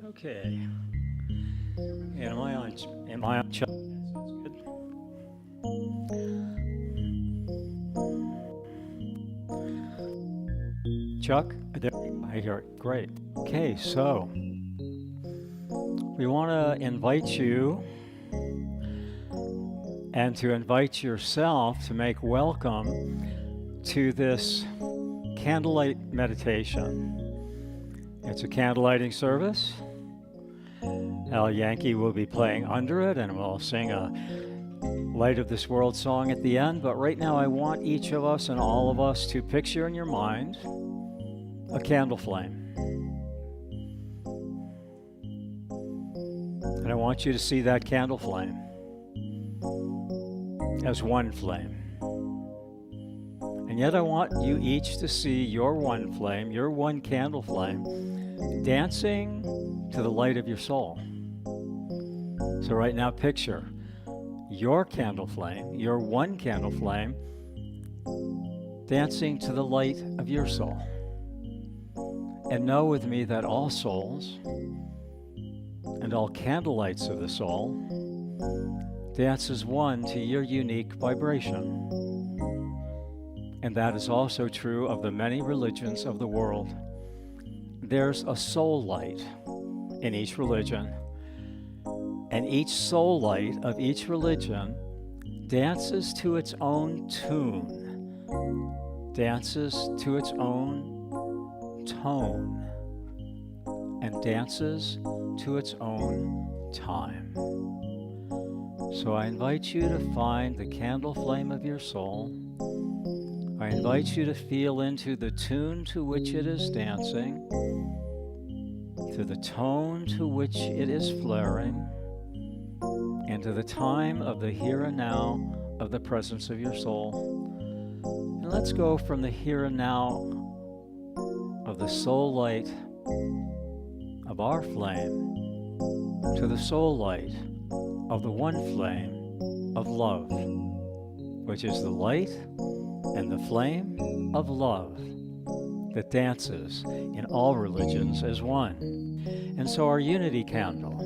Okay. Am I on? Chuck? Chuck? There, I hear it. Great. Okay, so we want to invite you and to invite yourself to make welcome to this candlelight meditation. It's a candlelighting service. Yankee will be playing under it, and we'll sing a Light of This World song at the end. But right now, I want each of us and all of us to picture in your mind a candle flame. And I want you to see that candle flame as one flame. And yet I want you each to see your one flame, your one candle flame, dancing to the light of your soul. So right now picture your candle flame, your one candle flame, dancing to the light of your soul. And know with me that all souls and all candlelights of the soul dance as one to your unique vibration. And that is also true of the many religions of the world. There's a soul light in each religion, and each soul light of each religion dances to its own tune, dances to its own tone, and dances to its own time. So I invite you to find the candle flame of your soul. I invite you to feel into the tune to which it is dancing, to the tone to which it is flaring, and to the time of the here and now of the presence of your soul. And let's go from the here and now of the soul light of our flame to the soul light of the one flame of love, which is the light and the flame of love that dances in all religions as one. And so our unity candle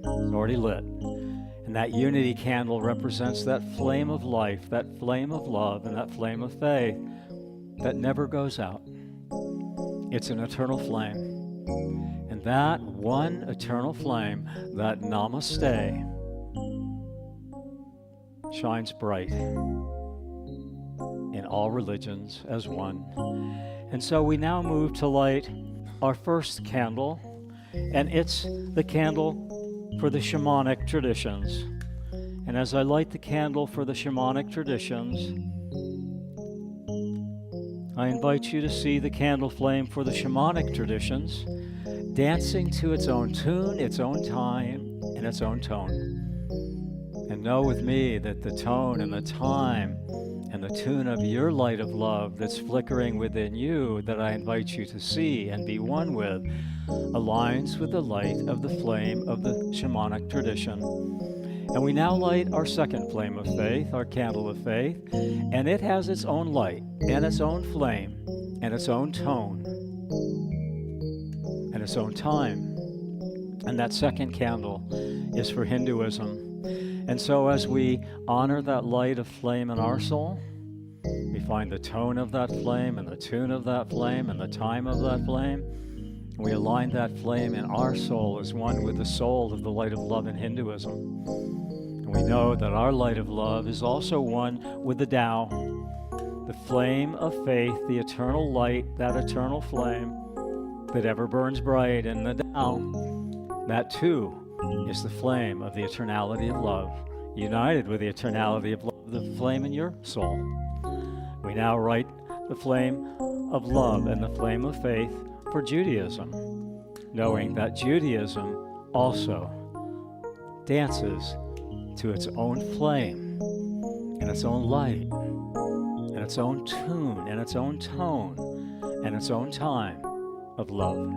is already lit. And that unity candle represents that flame of life, that flame of love, and that flame of faith that never goes out. It's an eternal flame. And that one eternal flame, that namaste, shines bright in all religions as one. And so we now move to light our first candle, and it's the candle for the shamanic traditions. And as I light the candle for the shamanic traditions, I invite you to see the candle flame for the shamanic traditions dancing to its own tune, its own time, and its own tone. And know with me that the tone and the time and the tune of your light of love that's flickering within you, that I invite you to see and be one with, aligns with the light of the flame of the shamanic tradition. And we now light our second flame of faith, our candle of faith, and it has its own light and its own flame and its own tone and its own time. And that second candle is for Hinduism. And so as we honor that light of flame in our soul, we find the tone of that flame and the tune of that flame and the time of that flame. We align that flame in our soul as one with the soul of the light of love in Hinduism. And we know that our light of love is also one with the Tao, the flame of faith, the eternal light, that eternal flame that ever burns bright in the Tao. That too is the flame of the eternality of love, united with the eternality of love, the flame in your soul. We now light the flame of love and the flame of faith for Judaism, knowing that Judaism also dances to its own flame and its own light and its own tune and its own tone and its own time of love.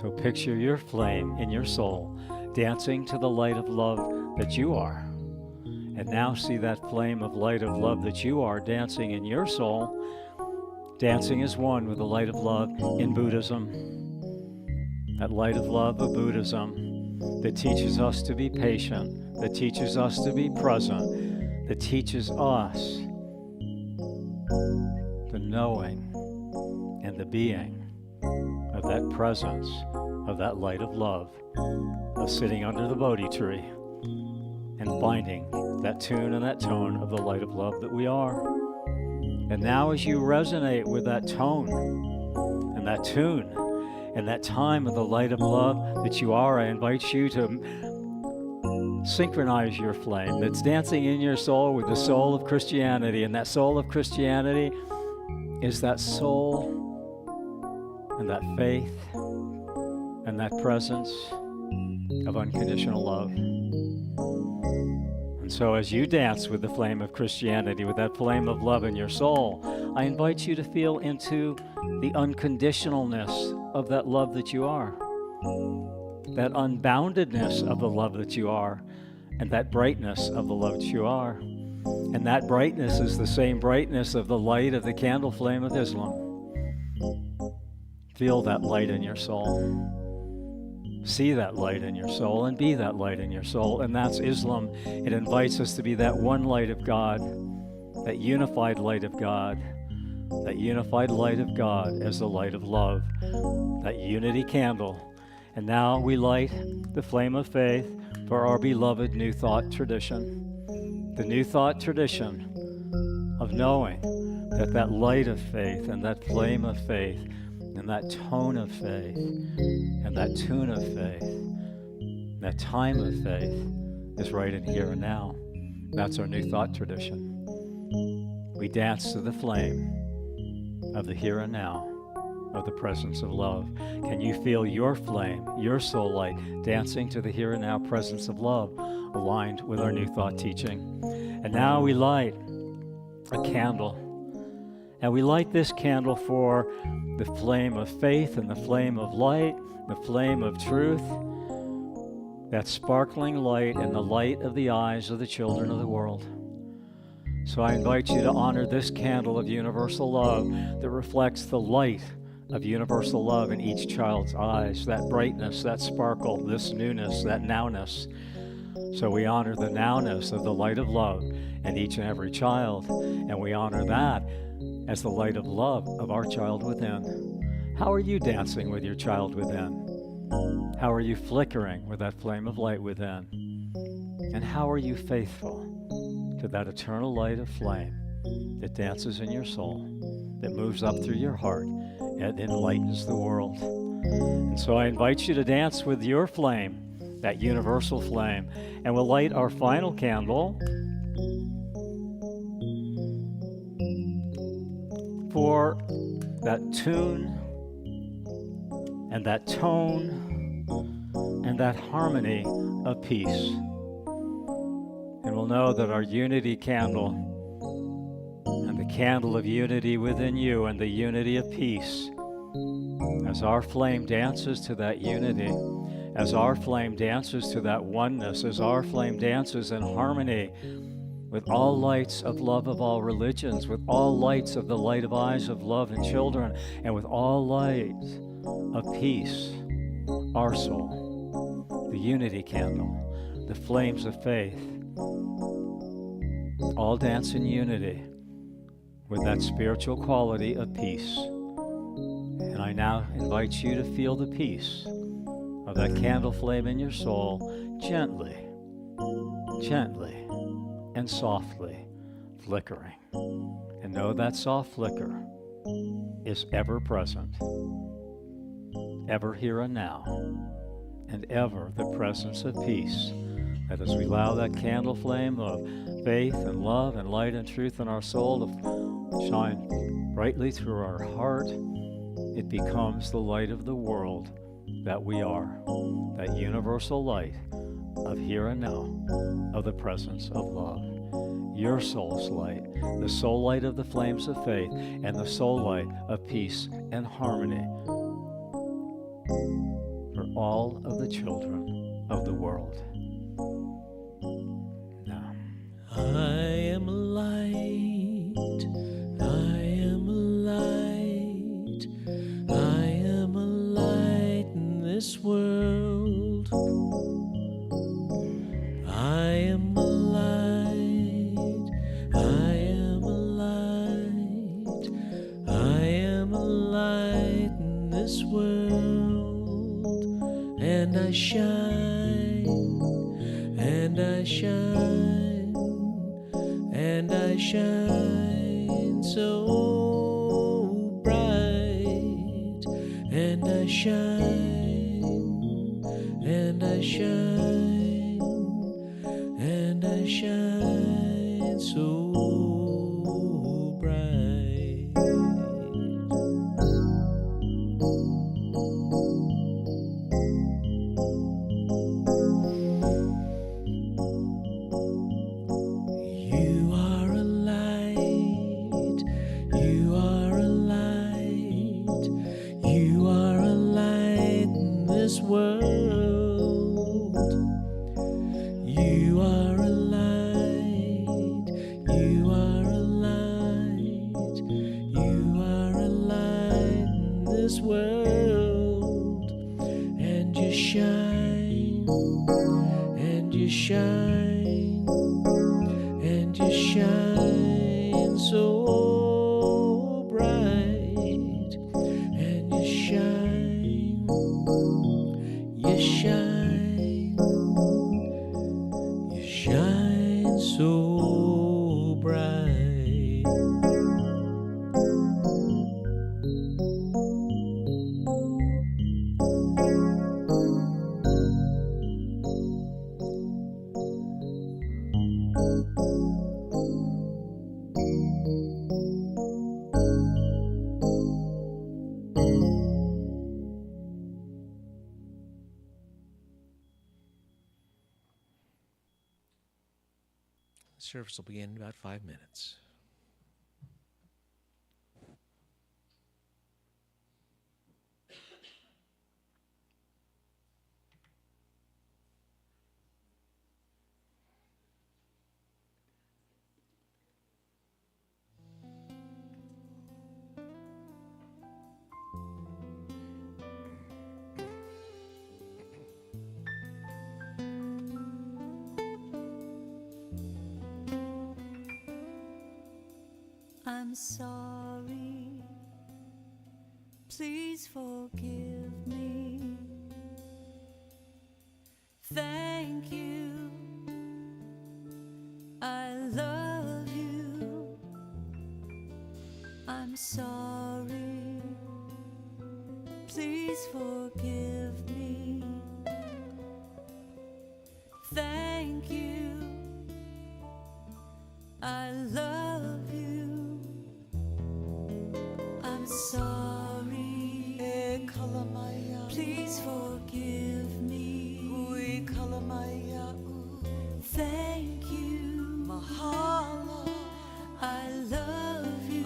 So picture your flame in your soul dancing to the light of love that you are. And now see that flame of light of love that you are dancing in your soul, dancing as one with the light of love in Buddhism. That light of love of Buddhism that teaches us to be patient, that teaches us to be present, that teaches us the knowing and the being of that presence, of that light of love, of sitting under the Bodhi tree and finding that tune and that tone of the light of love that we are. And now as you resonate with that tone and that tune and that time of the light of love that you are, I invite you to synchronize your flame that's dancing in your soul with the soul of Christianity. And that soul of Christianity is that soul and that faith and that presence of unconditional love. And And so as you dance with the flame of Christianity, with that flame of love in your soul, I invite you to feel into the unconditionalness of that love that you are, that unboundedness of the love that you are, and that brightness of the love that you are. And that brightness is the same brightness of the light of the candle flame of Islam. Feel that light in your soul. See that light in your soul and be that light in your soul. And that's Islam. It invites us to be that one light of God, that unified light of God, that unified light of God as the light of love, that unity candle. And now we light the flame of faith for our beloved New Thought tradition. The New Thought tradition of knowing that that light of faith and that flame of faith and that tone of faith and that tune of faith, that time of faith is right in here and now. That's our New Thought tradition. We dance to the flame of the here and now, of the presence of love. Can you feel your flame, your soul light, dancing to the here and now presence of love, aligned with our New Thought teaching? And now we light a candle. And we light this candle for the flame of faith and the flame of light, the flame of truth, that sparkling light and the light of the eyes of the children of the world. So I invite you to honor this candle of universal love that reflects the light of universal love in each child's eyes, that brightness, that sparkle, this newness, that nowness. So we honor the nowness of the light of love in each and every child, and we honor that as the light of love of our child within. How are you dancing with your child within? How are you flickering with that flame of light within? And how are you faithful to that eternal light of flame that dances in your soul, that moves up through your heart and enlightens the world? And so I invite you to dance with your flame, that universal flame, and we'll light our final candle for that tune and that tone and that harmony of peace. And we'll know that our unity candle and the candle of unity within you and the unity of peace, as our flame dances to that unity, as our flame dances to that oneness, as our flame dances in harmony with all lights of love of all religions, with all lights of the light of eyes of love in children, and with all lights of peace, our soul, the unity candle, the flames of faith, all dance in unity with that spiritual quality of peace. And I now invite you to feel the peace of that candle flame in your soul gently, gently, and softly flickering. And know that soft flicker is ever present, ever here and now, and ever the presence of peace. That as we allow that candle flame of faith and love and light and truth in our soul to shine brightly through our heart, it becomes the light of the world that we are, that universal light of here and now, of the presence of love. Your soul's light, the soul light of the flames of faith, and the soul light of peace and harmony for all of the children of the world. Now. I am a light, I am a light, I am a light in this world. I am a light, I am a light, I am a light in this world. And I shine, and I shine, and I shine so bright. And I shine, and I shine, and I shine so bright. this world, and you shine, and you shine, and you shine so bright, and you shine, you shine, you shine so bright. Service will begin in about 5 minutes. I'm sorry, please forgive me. Thank you, I love you. I'm sorry, please forgive me. Thank you, I love you. I'm sorry, please forgive me. Thank you, mahalo, I love you.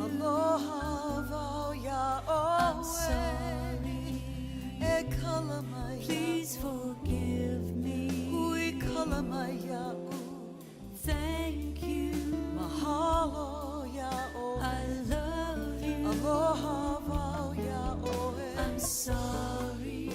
I'm sorry, please forgive me. Thank you, mahalo, I love you. I'm sorry.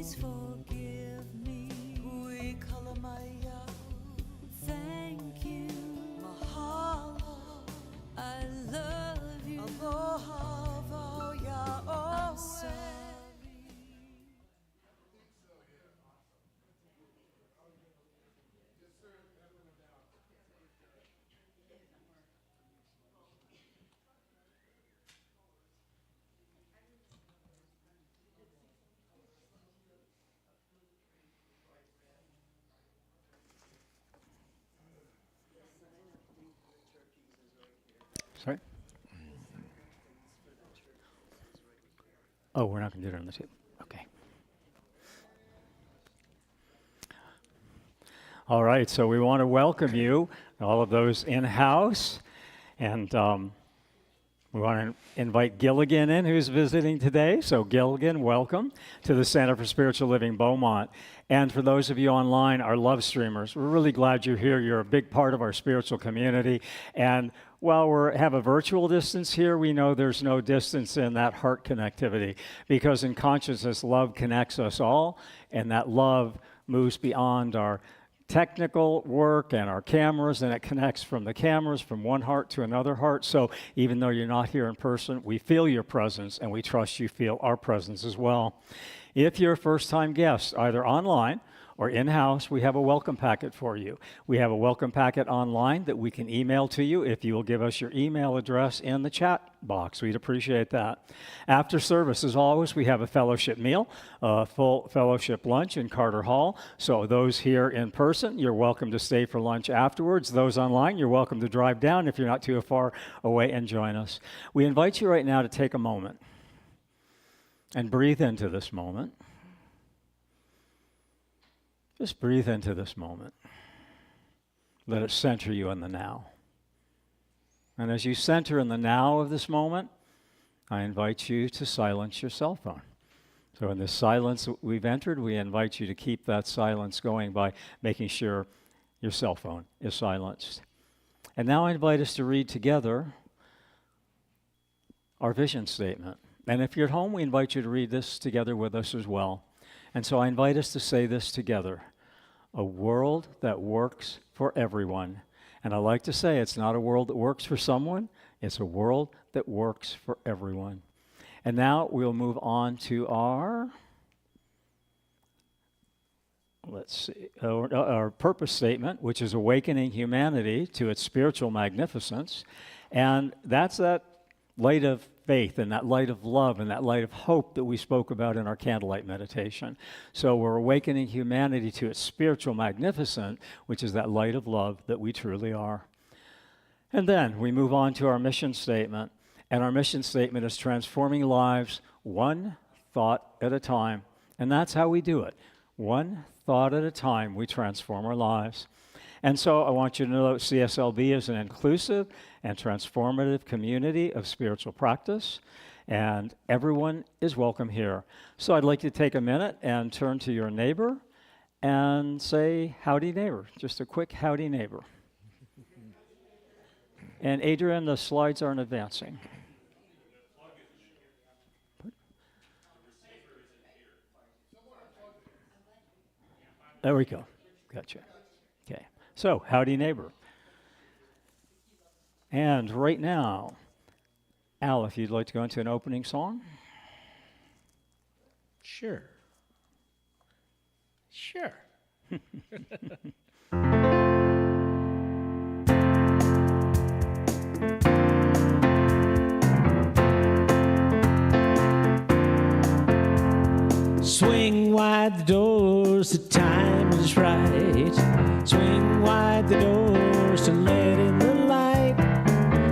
Please forgive me. Thank you. Mahalo. I love you. Aloha, ya, I'm sorry. Sorry? Oh, we're not going to do it on the tube. Okay. All right, so we want to welcome you, all of those in-house, and we want to invite Gilligan in, who's visiting today. So Gilligan, welcome to the Center for Spiritual Living Beaumont. And for those of you online, our love streamers, we're really glad you're here. You're a big part of our spiritual community. And while we have a virtual distance here, we know there's no distance in that heart connectivity, because in consciousness, love connects us all, and that love moves beyond our technical work and our cameras, and it connects from the cameras from one heart to another heart. So even though you're not here in person, we feel your presence, and we trust you feel our presence as well. If you're a first-time guest, either online or in-house, we have a welcome packet for you. We have a welcome packet online that we can email to you if you will give us your email address in the chat box. We'd appreciate that. After service, as always, we have a fellowship meal, a full fellowship lunch in Carter Hall. So those here in person, you're welcome to stay for lunch afterwards. Those online, you're welcome to drive down if you're not too far away and join us. We invite you right now to take a moment and breathe into this moment. Just breathe into this moment. Let it center you in the now. And as you center in the now of this moment, I invite you to silence your cell phone. So in this silence we've entered, we invite you to keep that silence going by making sure your cell phone is silenced. And now I invite us to read together our vision statement. And if you're at home, we invite you to read this together with us as well. And so I invite us to say this together: a world that works for everyone. And I like to say it's not a world that works for someone, it's a world that works for everyone. And now we'll move on to our purpose statement, which is awakening humanity to its spiritual magnificence. And that's that light of faith and that light of love and that light of hope that we spoke about in our candlelight meditation. So we're awakening humanity to its spiritual magnificence, which is that light of love that we truly are. And then we move on to our mission statement. And our mission statement is transforming lives one thought at a time. And that's how we do it. One thought at a time, we transform our lives. And so I want you to know that CSLB is an inclusive and transformative community of spiritual practice, and everyone is welcome here. So I'd like you to take a minute and turn to your neighbor and say, howdy neighbor, just a quick howdy neighbor. And Adrian, the slides aren't advancing. There we go. Gotcha. Okay. So, howdy neighbor. And right now, Al, if you'd like to go into an opening song. Sure. Swing wide the doors, the time is right. Swing wide the doors to let in the light.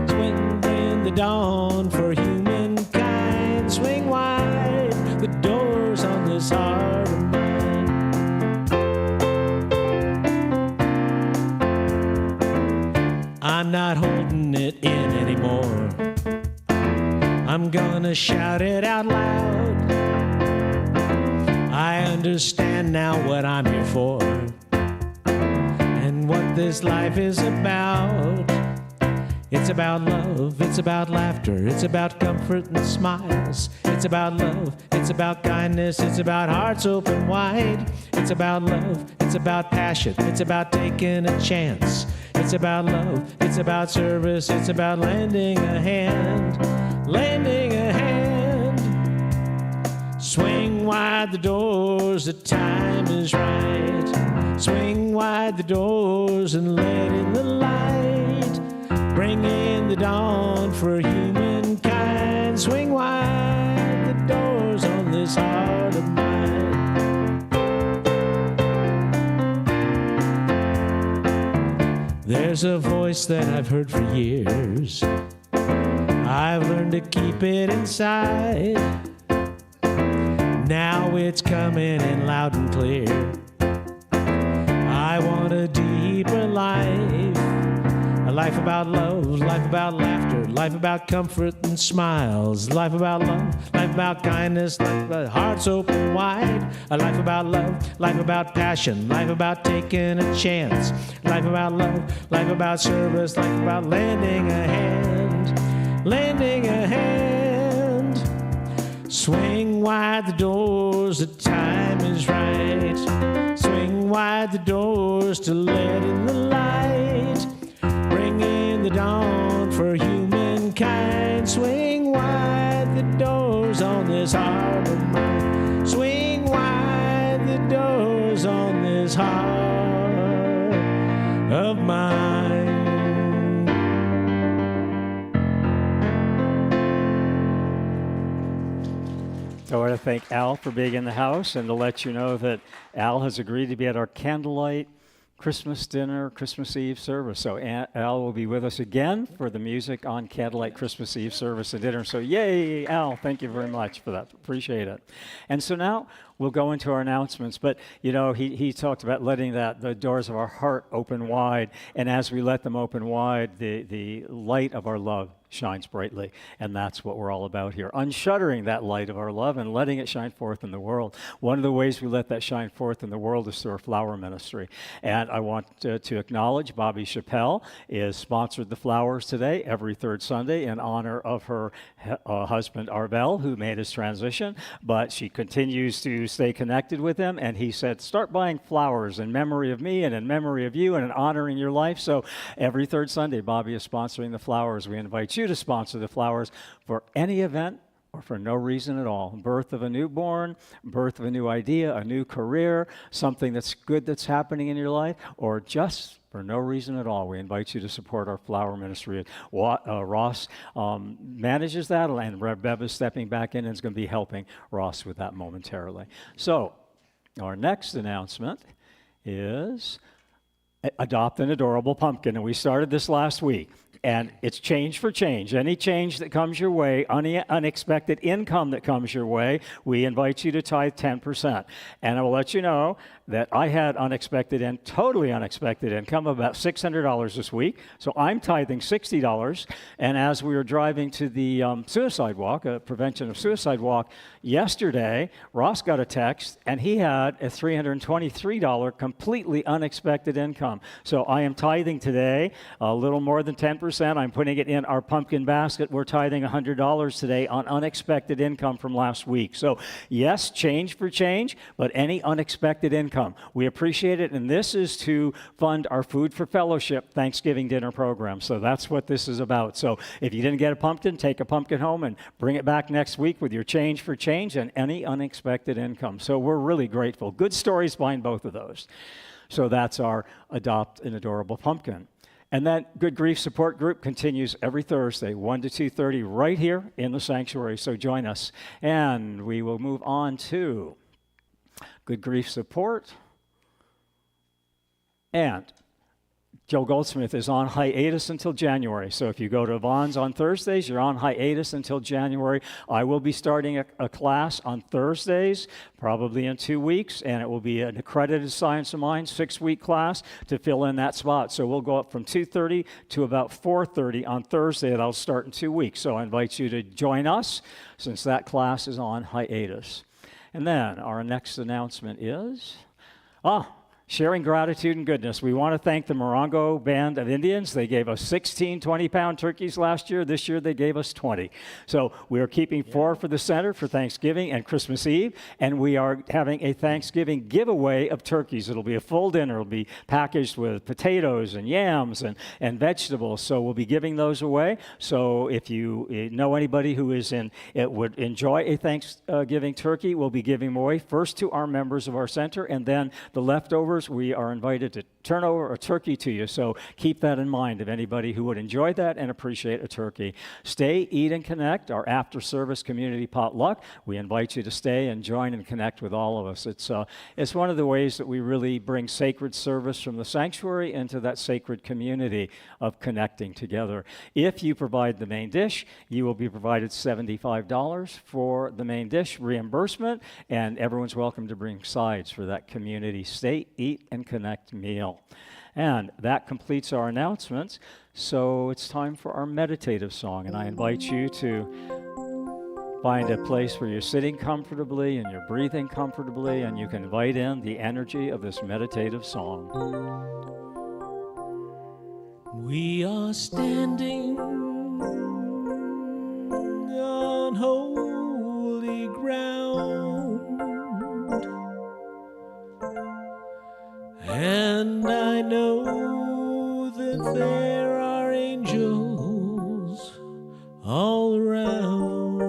Swing in the dawn for humankind. Swing wide the doors on this heart of mine. I'm not holding it in anymore. I'm gonna shout it out loud. I understand now what I'm here for and what this life is about. It's about love, it's about laughter, it's about comfort and smiles. It's about love, it's about kindness, it's about hearts open wide. It's about love, it's about passion, it's about taking a chance. It's about love, it's about service, it's about lending a hand, lending a hand. Swing wide the doors, the time is right. Swing wide the doors and let in the light. Bring in the dawn for humankind. Swing wide the doors on this heart of mine. There's a voice that I've heard for years. I've learned to keep it inside. Now it's coming in loud and clear. I want a deeper life. A life about love, life about laughter, life about comfort and smiles. Life about love, life about kindness, life about hearts open wide. A life about love, life about passion, life about taking a chance. Life about love, life about service, life about lending a hand, lending a hand. Swing wide the doors, the time is right. Swing wide the doors to let in the light. Bring in the dawn for humankind. Swing wide the doors on this heart of mine. Swing wide the doors on this heart of mine. So I want to thank Al for being in the house and to let you know that Al has agreed to be at our candlelight Christmas dinner, Christmas Eve service. So Al will be with us again for the music on candlelight Christmas Eve service and dinner. So yay, Al, thank you very much for that. Appreciate it. And so now we'll go into our announcements. But, you know, he talked about letting the doors of our heart open wide. And as we let them open wide, the light of our love shines brightly. And that's what we're all about here. Unshuttering that light of our love and letting it shine forth in the world. One of the ways we let that shine forth in the world is through our flower ministry. And I want to acknowledge Bobby Chappelle is sponsored the flowers today every third Sunday in honor of her husband Arvel, who made his transition. But she continues to stay connected with him. And he said, start buying flowers in memory of me and in memory of you and in honoring your life. So every third Sunday, Bobby is sponsoring the flowers. We invite you to sponsor the flowers for any event or for no reason at all. Birth of a newborn, birth of a new idea, a new career, something that's good that's happening in your life, or just for no reason at all. We invite you to support our flower ministry. Ross manages that, and Rev Bev is stepping back in and is going to be helping Ross with that momentarily. So our next announcement is adopt an adorable pumpkin, and we started this last week. And it's change for change. Any change that comes your way, unexpected income that comes your way, we invite you to tithe 10%. And I will let you know that I had unexpected and totally unexpected income of about $600 this week. So I'm tithing $60. And as we were driving to the suicide walk, a prevention of suicide walk yesterday, Ross got a text and he had a $323 completely unexpected income. So I am tithing today a little more than 10%. I'm putting it in our pumpkin basket. We're tithing $100 today on unexpected income from last week. So yes, change for change, but any unexpected income. We appreciate it, and this is to fund our Food for Fellowship Thanksgiving dinner program. So that's what this is about. So if you didn't get a pumpkin, take a pumpkin home and bring it back next week with your change for change and any unexpected income. So we're really grateful. Good stories behind both of those. So that's our Adopt an Adorable Pumpkin. And that Good Grief Support Group continues every Thursday, 1 to 2:30, right here in the sanctuary. So join us. And we will move on to Good Grief Support. And Joe Goldsmith is on hiatus until January. So if you go to Vaughn's on Thursdays, you're on hiatus until January. I will be starting a class on Thursdays, probably in 2 weeks, and it will be an accredited Science of Mind 6-week class to fill in that spot. So we'll go up from 2:30 to about 4:30 on Thursday. That'll start in 2 weeks. So I invite you to join us since that class is on hiatus. And then our next announcement is, sharing gratitude and goodness. We want to thank the Morongo Band of Indians. They gave us 16 20-pound turkeys last year. This year they gave us 20. So we are keeping 4 for the center for Thanksgiving and Christmas Eve, and we are having a Thanksgiving giveaway of turkeys. It'll be a full dinner. It'll be packaged with potatoes and yams and vegetables. So we'll be giving those away. So if you know anybody who would enjoy a Thanksgiving turkey, we'll be giving them away first to our members of our center, and then the leftovers, we are invited to turn over a turkey to you. So keep that in mind of anybody who would enjoy that and appreciate a turkey. Stay, eat, and connect, our after-service community potluck. We invite you to stay and join and connect with all of us. It's one of the ways that we really bring sacred service from the sanctuary into that sacred community of connecting together. If you provide the main dish, you will be provided $75 for the main dish reimbursement, and everyone's welcome to bring sides for that community stay, eat, and connect meal. And that completes our announcements. So it's time for our meditative song, and I invite you to find a place where you're sitting comfortably and you're breathing comfortably, and you can invite in the energy of this meditative song. We are standing on holy ground, and I know that there are angels all around.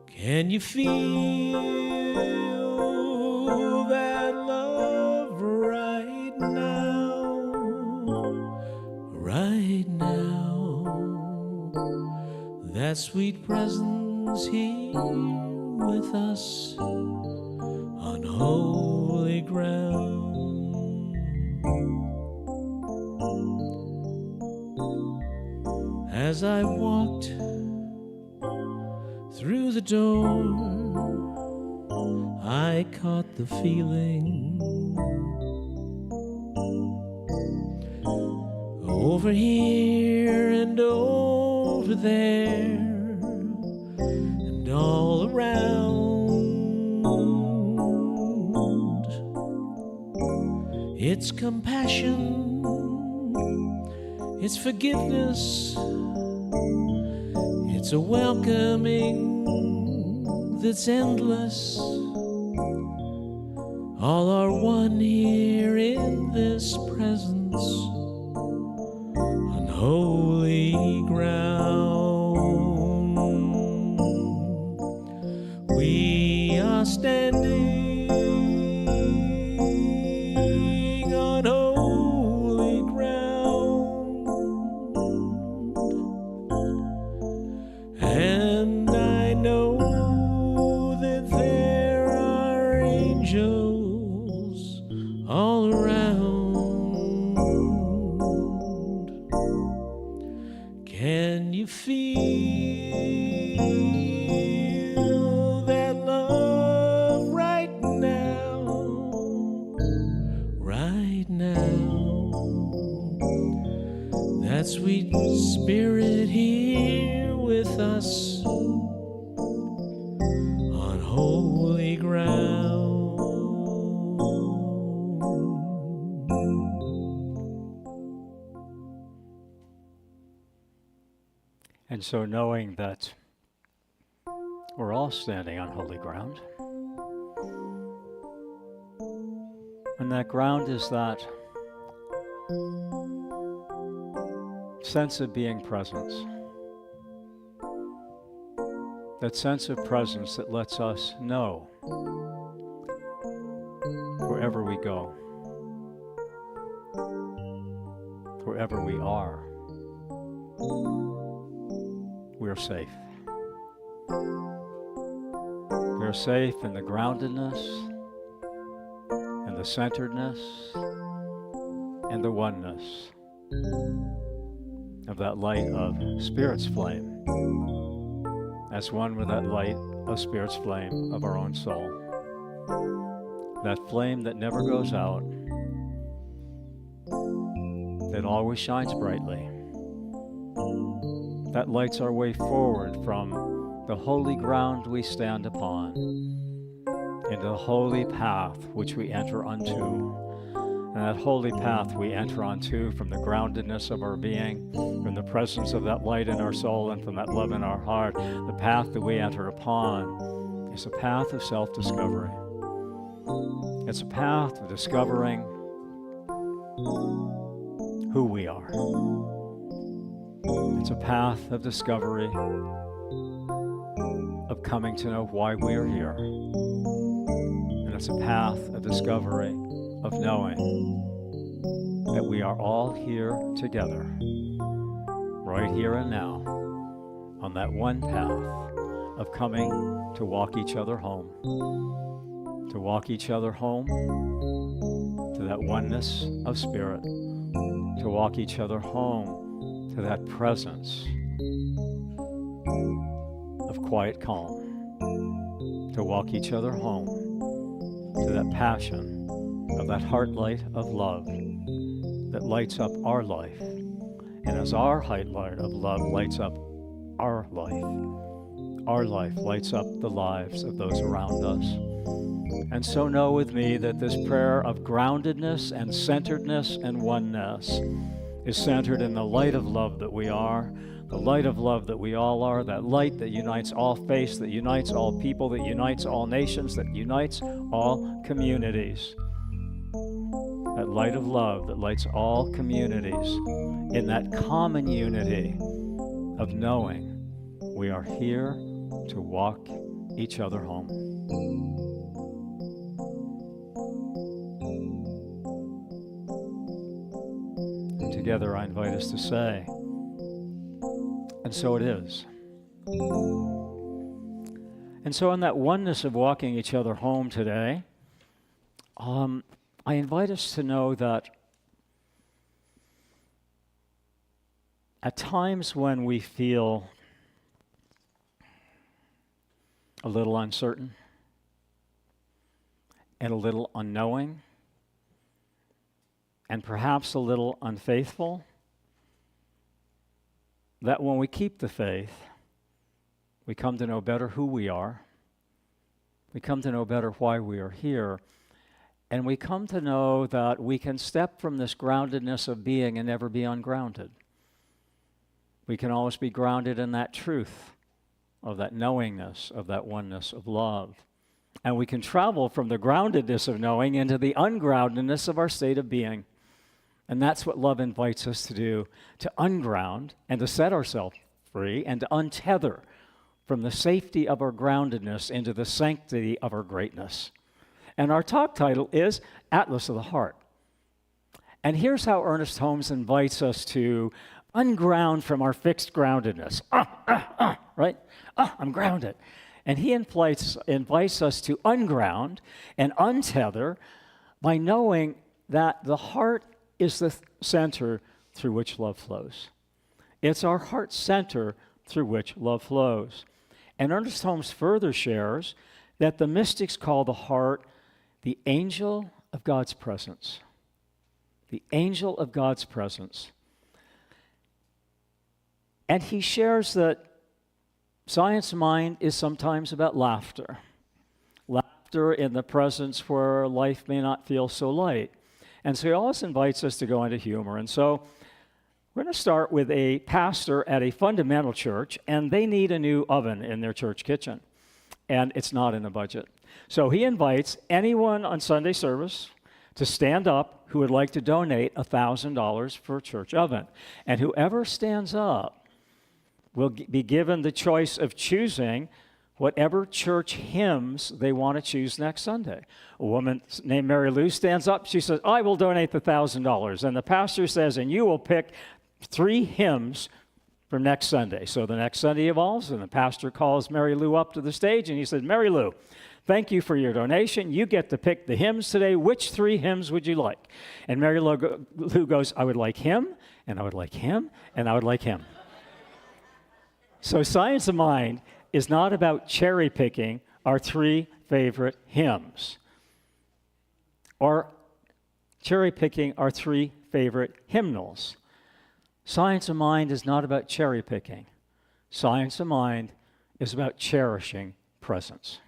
Can you feel that love right now? Right now, that sweet presence here with us on holy ground. As I walked through the door, I caught the feeling over here and over there and all around. It's compassion, it's forgiveness, it's a welcoming that's endless. All are one here in this presence on holy ground. We are standing on holy ground, and I know that there are angels all around. Can you feel that love right now? Right now, that sweet spirit here with us on holy ground. And so knowing that we're all standing on holy ground, and that ground is that sense of being presence, that sense of presence that lets us know wherever we go, wherever we are, we're safe. We're safe in the groundedness and the centeredness and the oneness of that light of Spirit's flame, as one with that light of Spirit's flame of our own soul. That flame that never goes out, that always shines brightly, that lights our way forward from the holy ground we stand upon into the holy path which we enter unto. And that holy path we enter onto from the groundedness of our being, from the presence of that light in our soul and from that love in our heart, the path that we enter upon is a path of self-discovery. It's a path of discovering who we are. It's a path of discovery, of coming to know why we are here. And it's a path of discovery, of knowing that we are all here together, right here and now, on that one path of coming to walk each other home, to walk each other home to that oneness of spirit, to walk each other home to that presence of quiet calm, to walk each other home to that passion of that heart light of love that lights up our life. And as our heart light of love lights up our life lights up the lives of those around us. And so know with me that this prayer of groundedness and centeredness and oneness is centered in the light of love that we are, the light of love that we all are, that light that unites all faiths, that unites all people, that unites all nations, that unites all communities. That light of love that lights all communities in that common unity of knowing we are here to walk each other home. And together I invite us to say, and so it is. And so in that oneness of walking each other home today, I invite us to know that at times when we feel a little uncertain and a little unknowing and perhaps a little unfaithful, that when we keep the faith, we come to know better who we are, we come to know better why we are here, and we come to know that we can step from this groundedness of being and never be ungrounded. We can always be grounded in that truth of that knowingness, of that oneness of love. And we can travel from the groundedness of knowing into the ungroundedness of our state of being. And that's what love invites us to do, to unground and to set ourselves free and to untether from the safety of our groundedness into the sanctity of our greatness. And our talk title is Atlas of the Heart. And here's how Ernest Holmes invites us to unground from our fixed groundedness. Right? I'm grounded. And he invites us to unground and untether by knowing that the heart is the center through which love flows. It's our heart center through which love flows. And Ernest Holmes further shares that the mystics call the heart the angel of God's presence. The angel of God's presence. And he shares that science mind is sometimes about laughter. Laughter in the presence where life may not feel so light. And so he always invites us to go into humor. And so we're going to start with a pastor at a fundamental church, and they need a new oven in their church kitchen. And it's not in the budget. So he invites anyone on Sunday service to stand up who would like to donate $1,000 for a church oven. And whoever stands up will be given the choice of choosing whatever church hymns they want to choose next Sunday. A woman named Mary Lou stands up. She says, I will donate the $1,000. And the pastor says, and you will pick 3 hymns for next Sunday. So the next Sunday evolves, and the pastor calls Mary Lou up to the stage, and he says, Mary Lou, thank you for your donation. You get to pick the hymns today. Which 3 hymns would you like? And Mary Lou goes, I would like him, and I would like him, and I would like him. So Science of Mind is not about cherry picking our 3 favorite hymns or cherry picking our 3 favorite hymnals. Science of Mind is not about cherry picking. Science of Mind is about cherishing presence.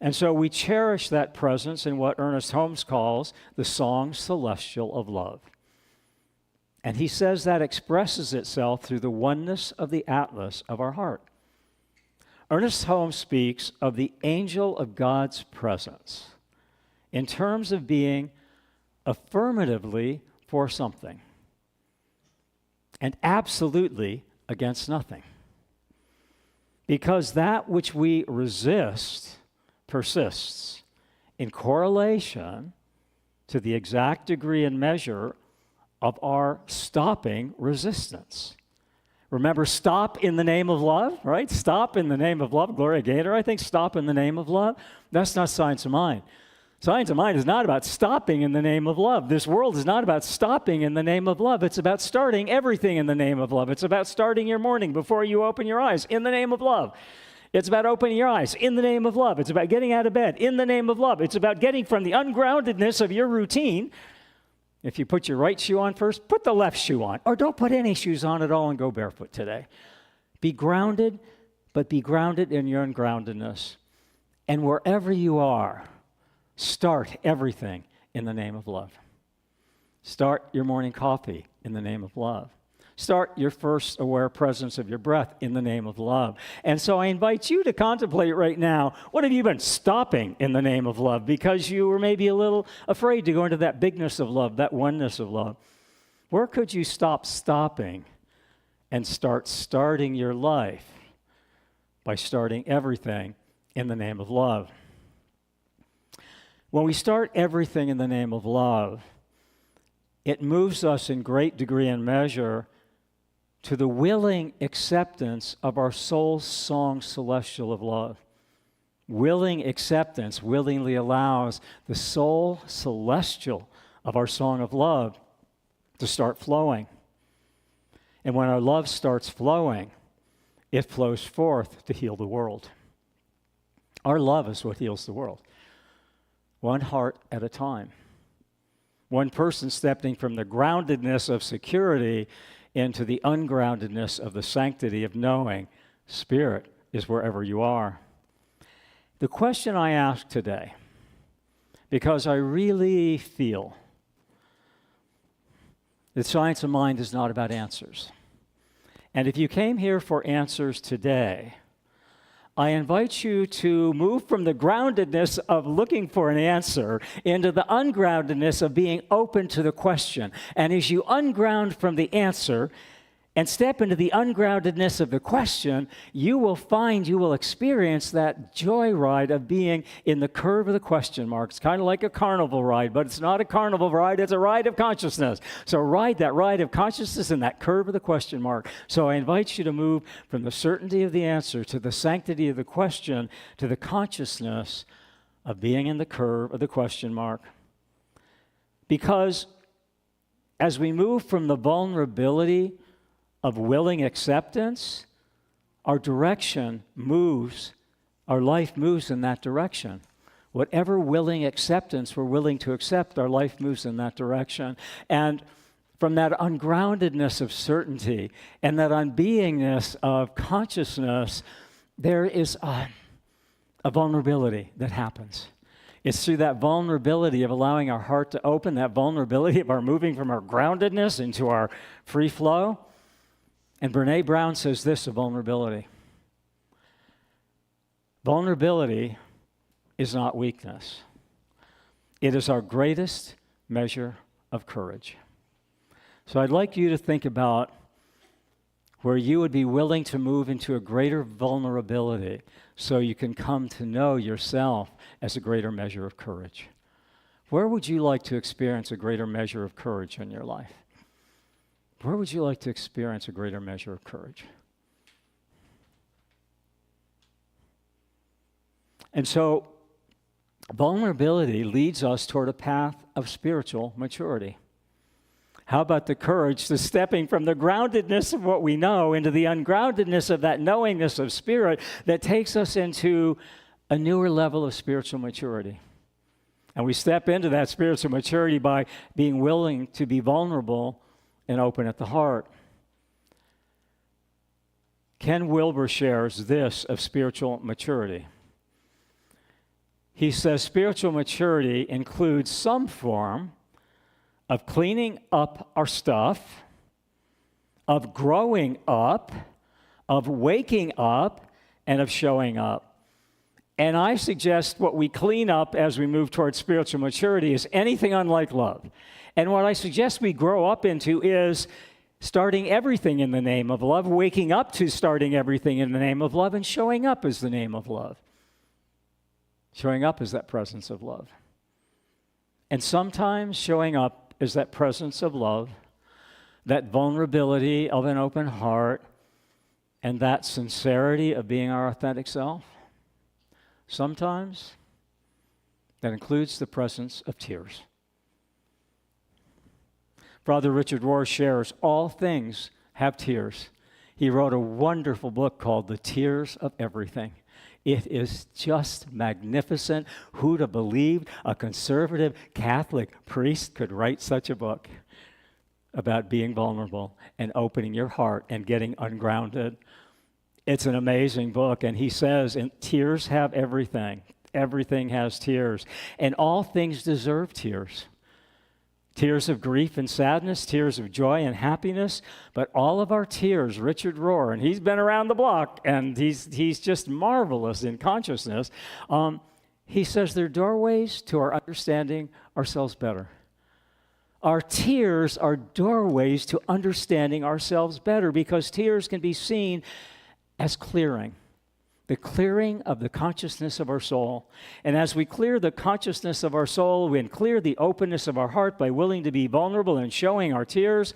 And so we cherish that presence in what Ernest Holmes calls the song celestial of love. And he says that expresses itself through the oneness of the atlas of our heart. Ernest Holmes speaks of the angel of God's presence in terms of being affirmatively for something and absolutely against nothing. Because that which we resist persists in correlation to the exact degree and measure of our stopping resistance. Remember, stop in the name of love, right? Stop in the name of love. Gloria Gaynor, I think, stop in the name of love. That's not science of mind. Science of mind is not about stopping in the name of love. This world is not about stopping in the name of love. It's about starting everything in the name of love. It's about starting your morning before you open your eyes in the name of love. It's about opening your eyes in the name of love. It's about getting out of bed in the name of love. It's about getting from the ungroundedness of your routine. If you put your right shoe on first, put the left shoe on. Or don't put any shoes on at all and go barefoot today. Be grounded, but be grounded in your ungroundedness. And wherever you are, start everything in the name of love. Start your morning coffee in the name of love. Start your first aware presence of your breath in the name of love. And so I invite you to contemplate right now, what have you been stopping in the name of love because you were maybe a little afraid to go into that bigness of love, that oneness of love? Where could you stop stopping and start starting your life by starting everything in the name of love? When we start everything in the name of love, it moves us in great degree and measure to the willing acceptance of our soul's song celestial of love. Willing acceptance willingly allows the soul celestial of our song of love to start flowing. And when our love starts flowing, it flows forth to heal the world. Our love is what heals the world. One heart at a time. One person stepping from the groundedness of security into the ungroundedness of the sanctity of knowing Spirit is wherever you are. The question I ask today, because I really feel that science of mind is not about answers. And if you came here for answers today, I invite you to move from the groundedness of looking for an answer into the ungroundedness of being open to the question. And as you unground from the answer and step into the ungroundedness of the question, you will experience that joyride of being in the curve of the question mark. It's kind of like a carnival ride, but it's not a carnival ride, it's a ride of consciousness. So ride that ride of consciousness in that curve of the question mark. So I invite you to move from the certainty of the answer to the sanctity of the question to the consciousness of being in the curve of the question mark. Because as we move from the vulnerability of willing acceptance, our direction moves, our life moves in that direction. Whatever willing acceptance we're willing to accept, our life moves in that direction. And from that ungroundedness of certainty and that unbeingness of consciousness, there is a vulnerability that happens. It's through that vulnerability of allowing our heart to open, that vulnerability of our moving from our groundedness into our free flow. And Brene Brown says this of vulnerability. Vulnerability is not weakness. It is our greatest measure of courage. So I'd like you to think about where you would be willing to move into a greater vulnerability so you can come to know yourself as a greater measure of courage. Where would you like to experience a greater measure of courage in your life? Where would you like to experience a greater measure of courage? And so, vulnerability leads us toward a path of spiritual maturity. How about the courage to stepping from the groundedness of what we know into the ungroundedness of that knowingness of Spirit that takes us into a newer level of spiritual maturity? And we step into that spiritual maturity by being willing to be vulnerable and open at the heart. Ken Wilber shares this of spiritual maturity. he says spiritual maturity includes some form of cleaning up our stuff, of growing up, of waking up, and of showing up. And I suggest what we clean up as we move towards spiritual maturity is anything unlike love. And what I suggest we grow up into is starting everything in the name of love, waking up to starting everything in the name of love, and showing up is the name of love. Showing up is that presence of love. And sometimes showing up is that presence of love, that vulnerability of an open heart, and that sincerity of being our authentic self. Sometimes that includes the presence of tears. Brother Richard Rohr shares all things have tears. He wrote a wonderful book called The Tears of Everything. It is just magnificent. Who'd have believed a conservative Catholic priest could write such a book about being vulnerable and opening your heart and getting ungrounded? It's an amazing book, and he says, tears have everything. Everything has tears, and all things deserve tears. Tears of grief and sadness, tears of joy and happiness, but all of our tears, Richard Rohr, and he's been around the block, and he's just marvelous in consciousness. He says they're doorways to our understanding ourselves better. Our tears are doorways to understanding ourselves better, because tears can be seen as clearing. The clearing of the consciousness of our soul. And as we clear the consciousness of our soul, we clear the openness of our heart by willing to be vulnerable and showing our tears,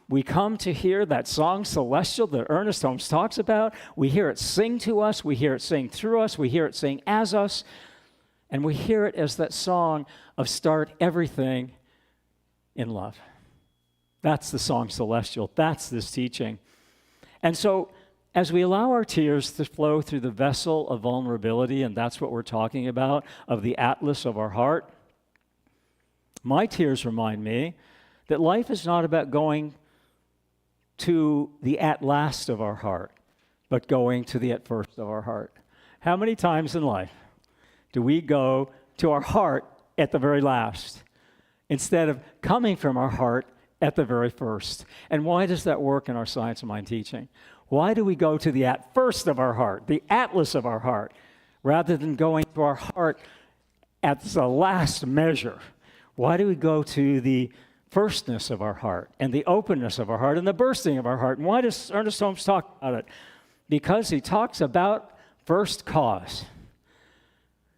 we come to hear that song Celestial that Ernest Holmes talks about. We hear it sing to us, we hear it sing through us, we hear it sing as us, and we hear it as that song of start everything in love. That's the song Celestial. That's this teaching. And so, as we allow our tears to flow through the vessel of vulnerability, and that's what we're talking about, of the atlas of our heart, my tears remind me that life is not about going to the at last of our heart, but going to the at first of our heart. How many times in life do we go to our heart at the very last instead of coming from our heart at the very first? And why does that work in our Science of Mind teaching? Why do we go to the at first of our heart, the atlas of our heart, rather than going to our heart at the last measure? Why do we go to the firstness of our heart and the openness of our heart and the bursting of our heart? And why does Ernest Holmes talk about it? Because he talks about first cause.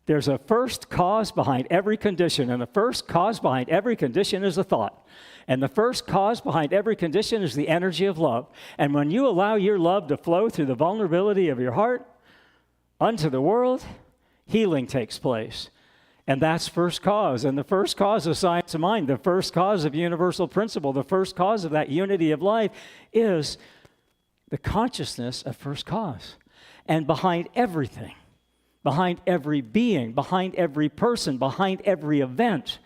There's a first cause behind every condition, and the first cause behind every condition is a thought. And the first cause behind every condition is the energy of love. And when you allow your love to flow through the vulnerability of your heart unto the world, healing takes place. And that's first cause. And the first cause of Science of Mind, the first cause of universal principle, the first cause of that unity of life is the consciousness of first cause. And behind everything, behind every being, behind every person, behind every event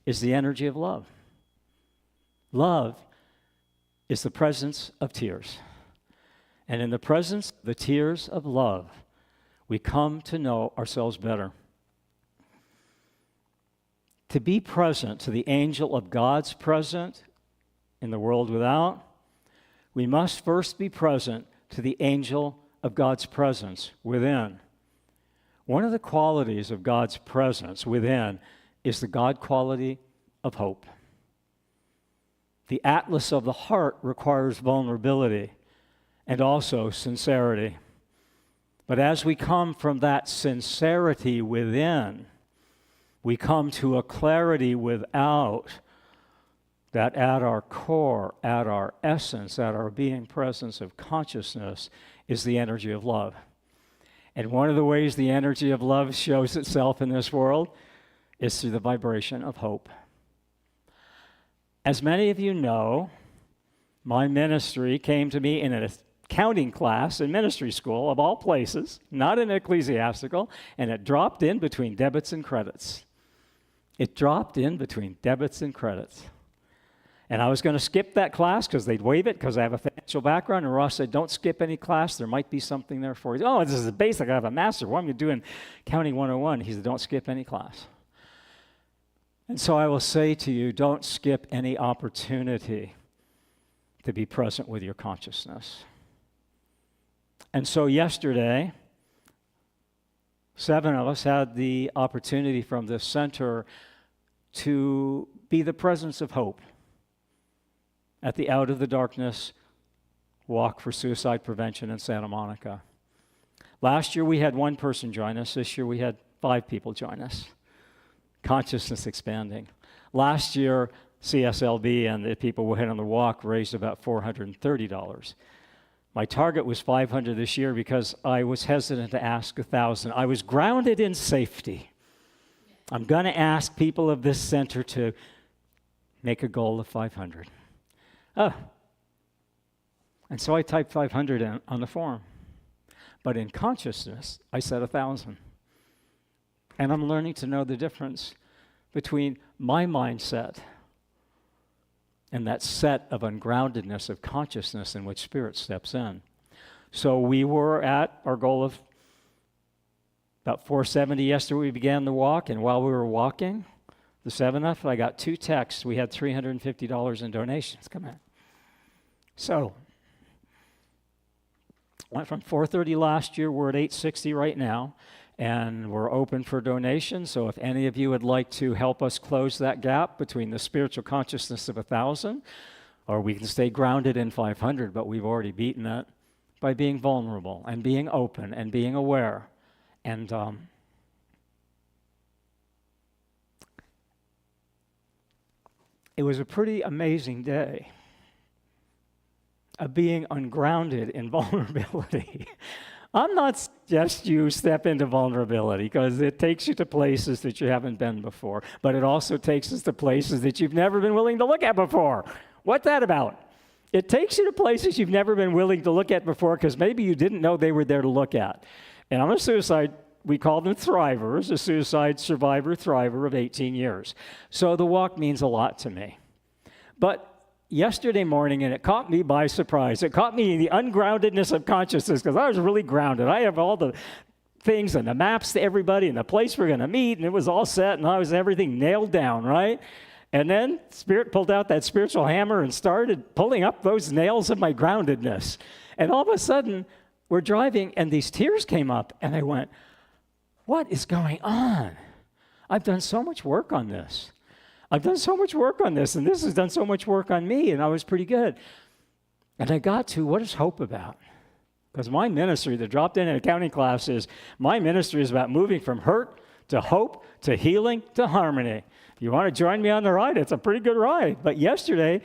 is the energy of love. Love is the presence of tears. And in the presence of the tears of love, we come to know ourselves better. To be present to the angel of God's present in the world without, we must first be present to the angel of God's presence within. One of the qualities of God's presence within is the God quality of hope. The atlas of the heart requires vulnerability and also sincerity. But as we come from that sincerity within, we come to a clarity without that at our core, at our essence, at our being presence of consciousness is the energy of love. And one of the ways the energy of love shows itself in this world is through the vibration of hope. As many of you know, my ministry came to me in an accounting class in ministry school, of all places, not an ecclesiastical, and it dropped in between debits and credits. It dropped in between debits and credits. And I was going to skip that class because they'd waive it because I have a financial background. And Ross said, don't skip any class. There might be something there for you. Oh, this is basic. I have a master. What am I doing? Counting 101. He said, don't skip any class. And so I will say to you, don't skip any opportunity to be present with your consciousness. And so yesterday, 7 of us had the opportunity from this center to be the presence of hope at the Out of the Darkness Walk for Suicide Prevention in Santa Monica. Last year we had 1 person join us. This year we had 5 people join us. Consciousness expanding. Last year, CSLB and the people who went on the walk raised about $430. My target was $500 this year because I was hesitant to ask $1,000. I was grounded in safety. I'm going to ask people of this center to make a goal of $500. Oh. And so I typed 500 on the form. But in consciousness, I said 1,000. And I'm learning to know the difference between my mindset and that set of ungroundedness of consciousness in which spirit steps in. So we were at our goal of about 470 yesterday. We began the walk, and while we were walking, the 7th, I got 2 texts. We had $350 in donations come in. So went from 430 last year. We're at 860 right now, and we're open for donations. So if any of you would like to help us close that gap between the spiritual consciousness of 1,000, or we can stay grounded in 500, but we've already beaten it by being vulnerable and being open and being aware. And it was a pretty amazing day of being ungrounded in vulnerability. I'm not suggesting you step into vulnerability because it takes you to places that you haven't been before, but it also takes us to places that you've never been willing to look at before. What's that about? It takes you to places you've never been willing to look at before because maybe you didn't know they were there to look at. And I'm a suicide, we call them thrivers, a suicide survivor thriver of 18 years. So the walk means a lot to me. But yesterday morning, and it caught me by surprise. It caught me in the ungroundedness of consciousness because I was really grounded. I have all the things and the maps to everybody and the place we're going to meet, and it was all set, and I was everything nailed down, right? And then Spirit pulled out that spiritual hammer and started pulling up those nails of my groundedness. And all of a sudden, we're driving, and these tears came up, and I went, what is going on? I've done so much work on this. I've done so much work on this, and this has done so much work on me, and I was pretty good. And I got to, what is hope about? Because my ministry, that dropped in an accounting class, is my ministry is about moving from hurt to hope to healing to harmony. If you want to join me on the ride, it's a pretty good ride. But yesterday,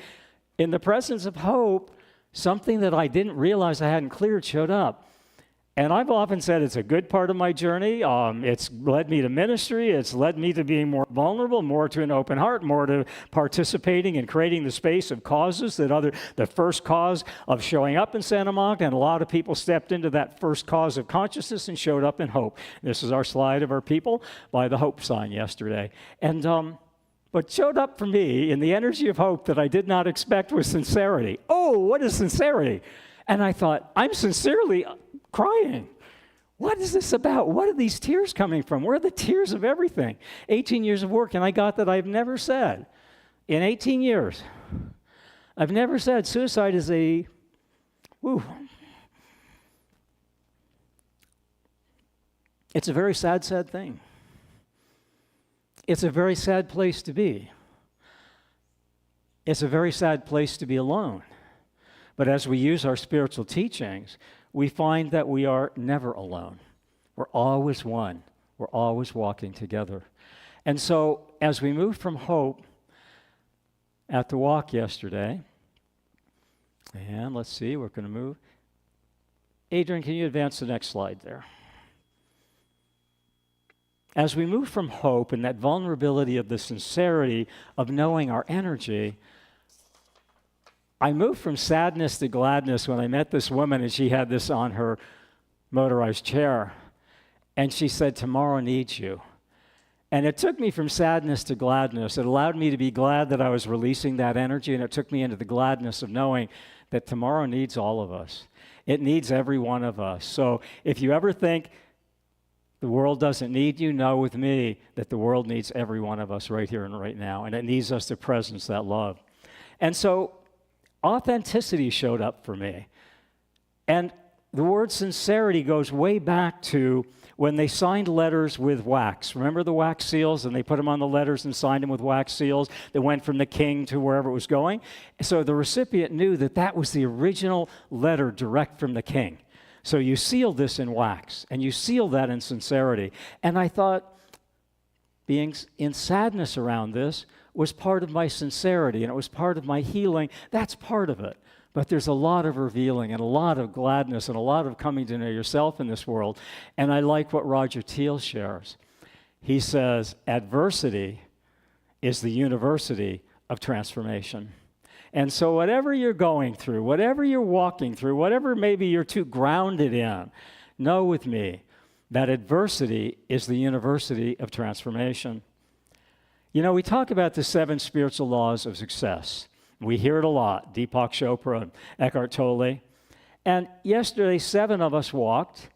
in the presence of hope, something that I didn't realize I hadn't cleared showed up. And I've often said it's a good part of my journey. It's led me to ministry. It's led me to being more vulnerable, more to an open heart, more to participating and creating the space of causes the first cause of showing up in Santa Monica, and a lot of people stepped into that first cause of consciousness and showed up in hope. This is our slide of our people by the hope sign yesterday. And what showed up for me in the energy of hope that I did not expect was sincerity. Oh, what is sincerity? And I thought, I'm sincerely crying. What is this about? What are these tears coming from? Where are the tears of everything? 18 years of work, and I got that I've never said. In 18 years, I've never said suicide is a, it's a very sad, sad thing. It's a very sad place to be. It's a very sad place to be alone. But as we use our spiritual teachings, we find that we are never alone. We're always one. We're always walking together. And so as we move from hope at the walk yesterday, and let's see, we're going to move. Adrian, can you advance the next slide there? As we move from hope and that vulnerability of the sincerity of knowing our energy, I moved from sadness to gladness when I met this woman and she had this on her motorized chair. And she said, tomorrow needs you. And it took me from sadness to gladness. It allowed me to be glad that I was releasing that energy, and it took me into the gladness of knowing that tomorrow needs all of us. It needs every one of us. So if you ever think the world doesn't need you, know with me that the world needs every one of us right here and right now, and it needs us to presence that love. And so authenticity showed up for me. And the word sincerity goes way back to when they signed letters with wax. Remember the wax seals? And they put them on the letters and signed them with wax seals that went from the king to wherever it was going. So the recipient knew that that was the original letter direct from the king. So you seal this in wax, and you seal that in sincerity. And I thought being in sadness around this was part of my sincerity, and it was part of my healing. That's part of it. But there's a lot of revealing and a lot of gladness and a lot of coming to know yourself in this world. And I like what Roger Teal shares. He says, adversity is the university of transformation. And so whatever you're going through, whatever you're walking through, whatever maybe you're too grounded in, know with me that adversity is the university of transformation. You know, we talk about the 7 spiritual laws of success. We hear it a lot, Deepak Chopra and Eckhart Tolle. And yesterday, 7 of us walked,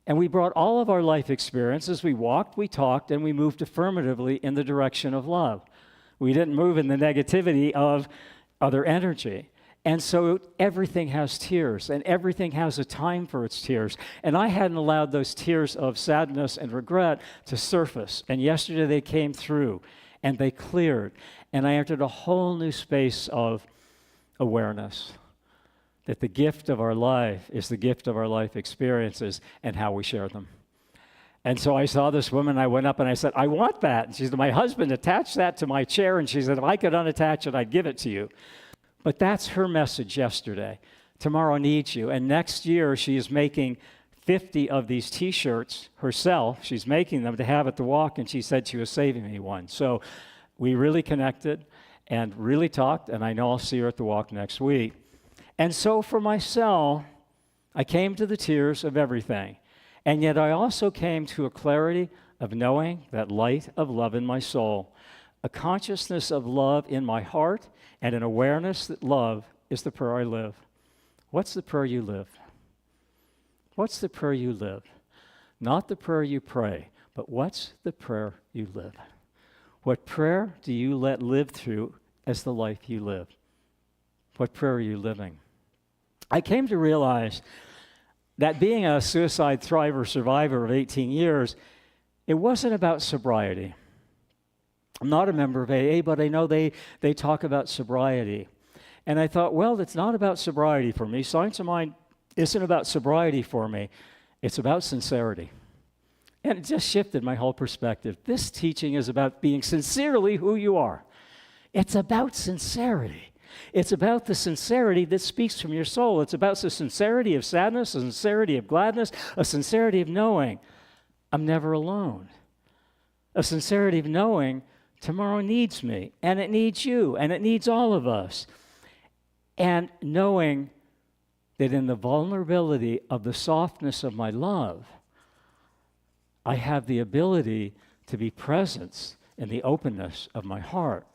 and we brought all of our life experiences. We walked, we talked, and we moved affirmatively in the direction of love. We didn't move in the negativity of other energy. And so everything has tears, and everything has a time for its tears. And I hadn't allowed those tears of sadness and regret to surface. And yesterday they came through, and they cleared. And I entered a whole new space of awareness that the gift of our life is the gift of our life experiences and how we share them. And so I saw this woman, I went up and I said, I want that. And she said, my husband attached that to my chair, and she said, if I could unattach it, I'd give it to you. But that's her message yesterday. Tomorrow needs you. And next year, she is making 50 of these T-shirts herself. She's making them to have at the walk, and she said she was saving me one. So we really connected and really talked, and I know I'll see her at the walk next week. And so for myself, I came to the tears of everything. And yet I also came to a clarity of knowing that light of love in my soul, a consciousness of love in my heart, and an awareness that love is the prayer I live. What's the prayer you live? What's the prayer you live? Not the prayer you pray, but what's the prayer you live? What prayer do you let live through as the life you live? What prayer are you living? I came to realize that being a suicide thriver survivor of 18 years, it wasn't about sobriety. I'm not a member of AA, but I know they talk about sobriety. And I thought, well, it's not about sobriety for me. Science of Mind isn't about sobriety for me. It's about sincerity. And it just shifted my whole perspective. This teaching is about being sincerely who you are. It's about sincerity. It's about the sincerity that speaks from your soul. It's about the sincerity of sadness, a sincerity of gladness, a sincerity of knowing I'm never alone. A sincerity of knowing tomorrow needs me, and it needs you, and it needs all of us. And knowing that in the vulnerability of the softness of my love, I have the ability to be present in the openness of my heart.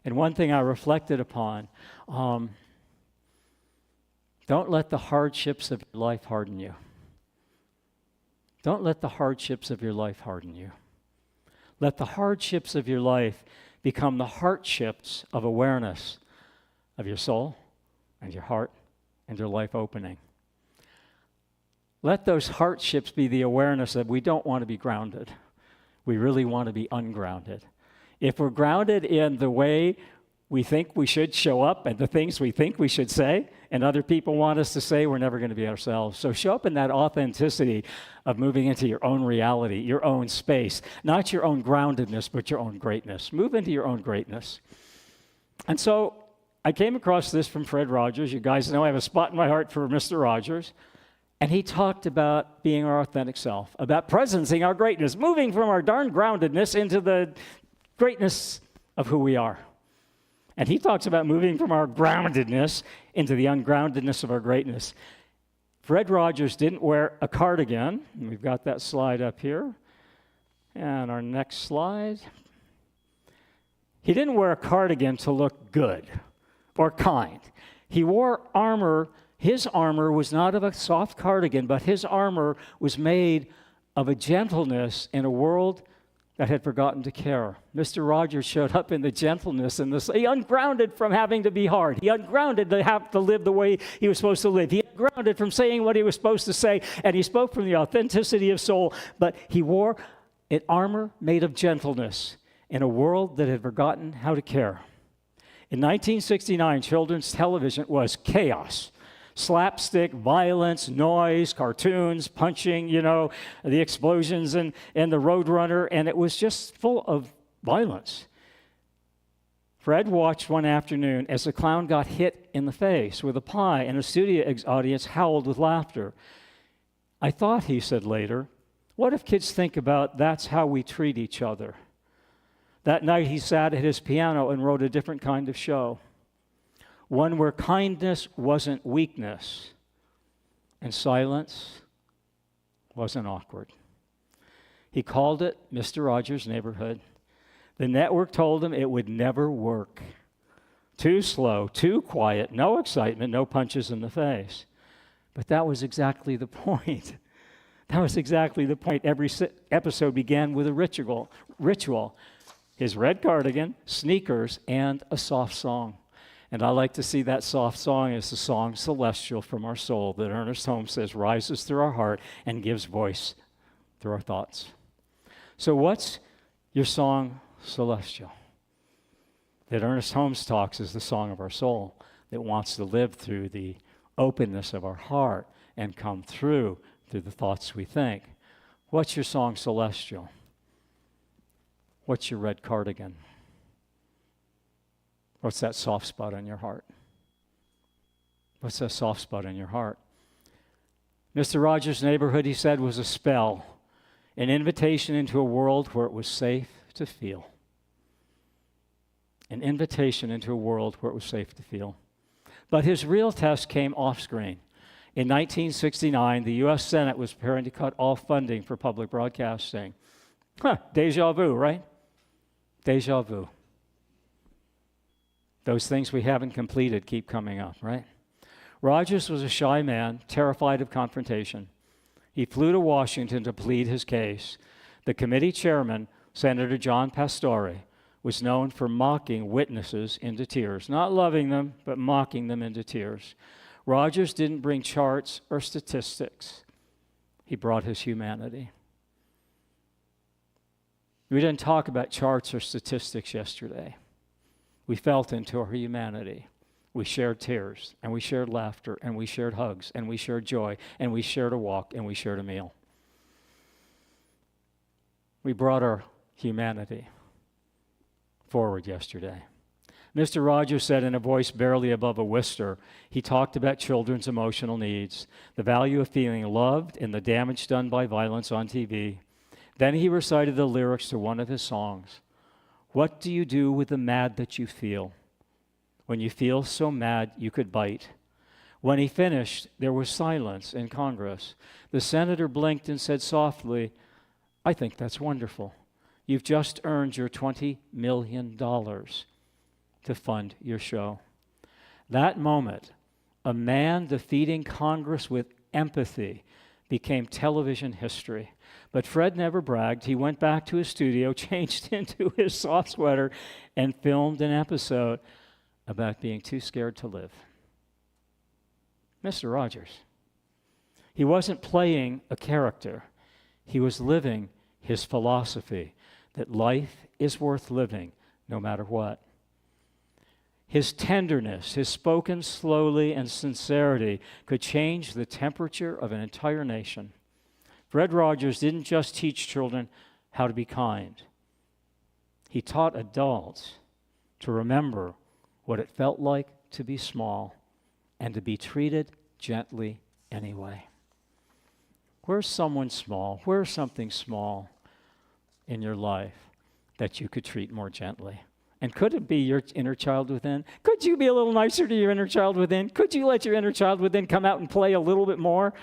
And one thing I reflected upon, don't let the hardships of your life harden you. Don't let the hardships of your life harden you. Let the hardships of your life become the hardships of awareness of your soul and your heart and your life opening. Let those hardships be the awareness that we don't want to be grounded. We really want to be ungrounded. If we're grounded in the way we think we should show up and the things we think we should say, and other people want us to say, we're never going to be ourselves. So show up in that authenticity of moving into your own reality, your own space, not your own groundedness, but your own greatness. Move into your own greatness. And so I came across this from Fred Rogers. You guys know I have a spot in my heart for Mr. Rogers. And he talked about being our authentic self, about presencing our greatness, moving from our darn groundedness into the greatness of who we are. And he talks about moving from our groundedness into the ungroundedness of our greatness. Fred Rogers didn't wear a cardigan. We've got that slide up here. And our next slide. He didn't wear a cardigan to look good or kind. He wore armor. His armor was not of a soft cardigan, but his armor was made of a gentleness in a world that had forgotten to care. Mr. Rogers showed up in the gentleness and he ungrounded from having to be hard. He ungrounded to have to live the way he was supposed to live. He ungrounded from saying what he was supposed to say, and he spoke from the authenticity of soul, but he wore an armor made of gentleness in a world that had forgotten how to care. In 1969, children's television was chaos. Slapstick, violence, noise, cartoons, punching, the explosions and the Roadrunner, and it was just full of violence. Fred watched one afternoon as the clown got hit in the face with a pie, and a studio audience howled with laughter. I thought, he said later, what if kids think about that's how we treat each other? That night he sat at his piano and wrote a different kind of show. One where kindness wasn't weakness and silence wasn't awkward. He called it Mr. Rogers' Neighborhood. The network told him it would never work. Too slow, too quiet, no excitement, no punches in the face. But that was exactly the point. That was exactly the point. Every episode began with a ritual. His red cardigan, sneakers, and a soft song. And I like to see that soft song as the song Celestial from our soul that Ernest Holmes says rises through our heart and gives voice through our thoughts. So what's your song Celestial? That Ernest Holmes talks is the song of our soul that wants to live through the openness of our heart and come through the thoughts we think. What's your song Celestial? What's your red cardigan? What's that soft spot in your heart? What's that soft spot in your heart? Mr. Rogers' Neighborhood, he said, was a spell, an invitation into a world where it was safe to feel. An invitation into a world where it was safe to feel. But his real test came off-screen. In 1969, the U.S. Senate was preparing to cut all funding for public broadcasting. Deja vu, right? Deja vu. Those things we haven't completed keep coming up, right? Rogers was a shy man, terrified of confrontation. He flew to Washington to plead his case. The committee chairman, Senator John Pastore, was known for mocking witnesses into tears. Not loving them, but mocking them into tears. Rogers didn't bring charts or statistics. He brought his humanity. We didn't talk about charts or statistics yesterday. We felt into our humanity. We shared tears, and we shared laughter, and we shared hugs, and we shared joy, and we shared a walk, and we shared a meal. We brought our humanity forward yesterday. Mr. Rogers said in a voice barely above a whisper, he talked about children's emotional needs, the value of feeling loved, and the damage done by violence on TV. Then he recited the lyrics to one of his songs. What do you do with the mad that you feel? When you feel so mad you could bite. When he finished, there was silence in Congress. The senator blinked and said softly, I think that's wonderful. You've just earned your $20 million to fund your show. That moment, a man defeating Congress with empathy became television history. But Fred never bragged. He went back to his studio, changed into his soft sweater, and filmed an episode about being too scared to live. Mr. Rogers. He wasn't playing a character. He was living his philosophy that life is worth living no matter what. His tenderness, his spoken slowly and sincerity could change the temperature of an entire nation. Fred Rogers didn't just teach children how to be kind. He taught adults to remember what it felt like to be small and to be treated gently anyway. Where's someone small? Where's something small in your life that you could treat more gently? And could it be your inner child within? Could you be a little nicer to your inner child within? Could you let your inner child within come out and play a little bit more?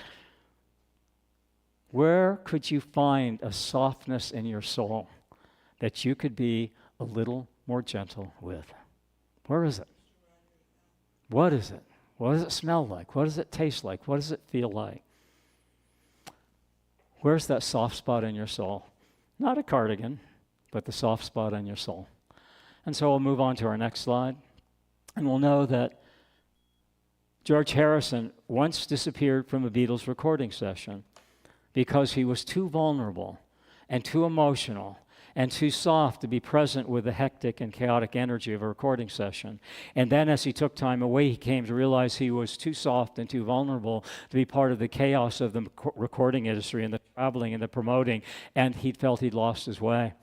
Where could you find a softness in your soul that you could be a little more gentle with? Where is it? What is it? What does it smell like? What does it taste like? What does it feel like? Where's that soft spot in your soul? Not a cardigan, but the soft spot in your soul. And so we'll move on to our next slide. And we'll know that George Harrison once disappeared from a Beatles recording session because he was too vulnerable and too emotional and too soft to be present with the hectic and chaotic energy of a recording session. And then as he took time away, he came to realize he was too soft and too vulnerable to be part of the chaos of the recording industry and the traveling and the promoting, and he felt he'd lost his way.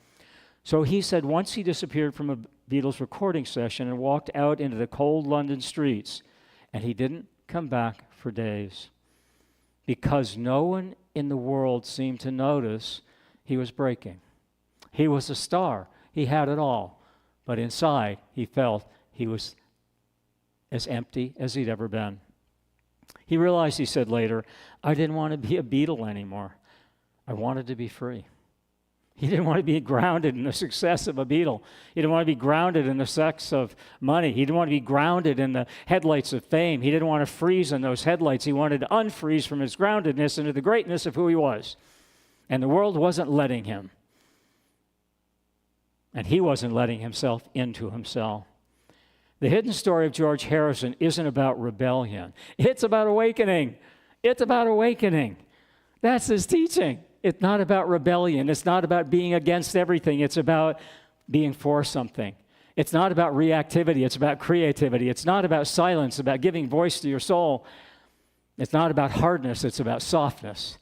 So he said once he disappeared from a Beatles recording session and walked out into the cold London streets, and he didn't come back for days because no one in the world seemed to notice he was breaking. He was a star. He had it all. But inside, he felt he was as empty as he'd ever been. He realized, he said later, I didn't want to be a Beatle anymore. I wanted to be free. He didn't want to be grounded in the success of a Beatle. He didn't want to be grounded in the sex of money. He didn't want to be grounded in the headlights of fame. He didn't want to freeze in those headlights. He wanted to unfreeze from his groundedness into the greatness of who he was. And the world wasn't letting him. And he wasn't letting himself into himself. The hidden story of George Harrison isn't about rebellion. It's about awakening. It's about awakening. That's his teaching. It's not about rebellion. It's not about being against everything. It's about being for something. It's not about reactivity. It's about creativity. It's not about silence. It's about giving voice to your soul. It's not about hardness. It's about softness.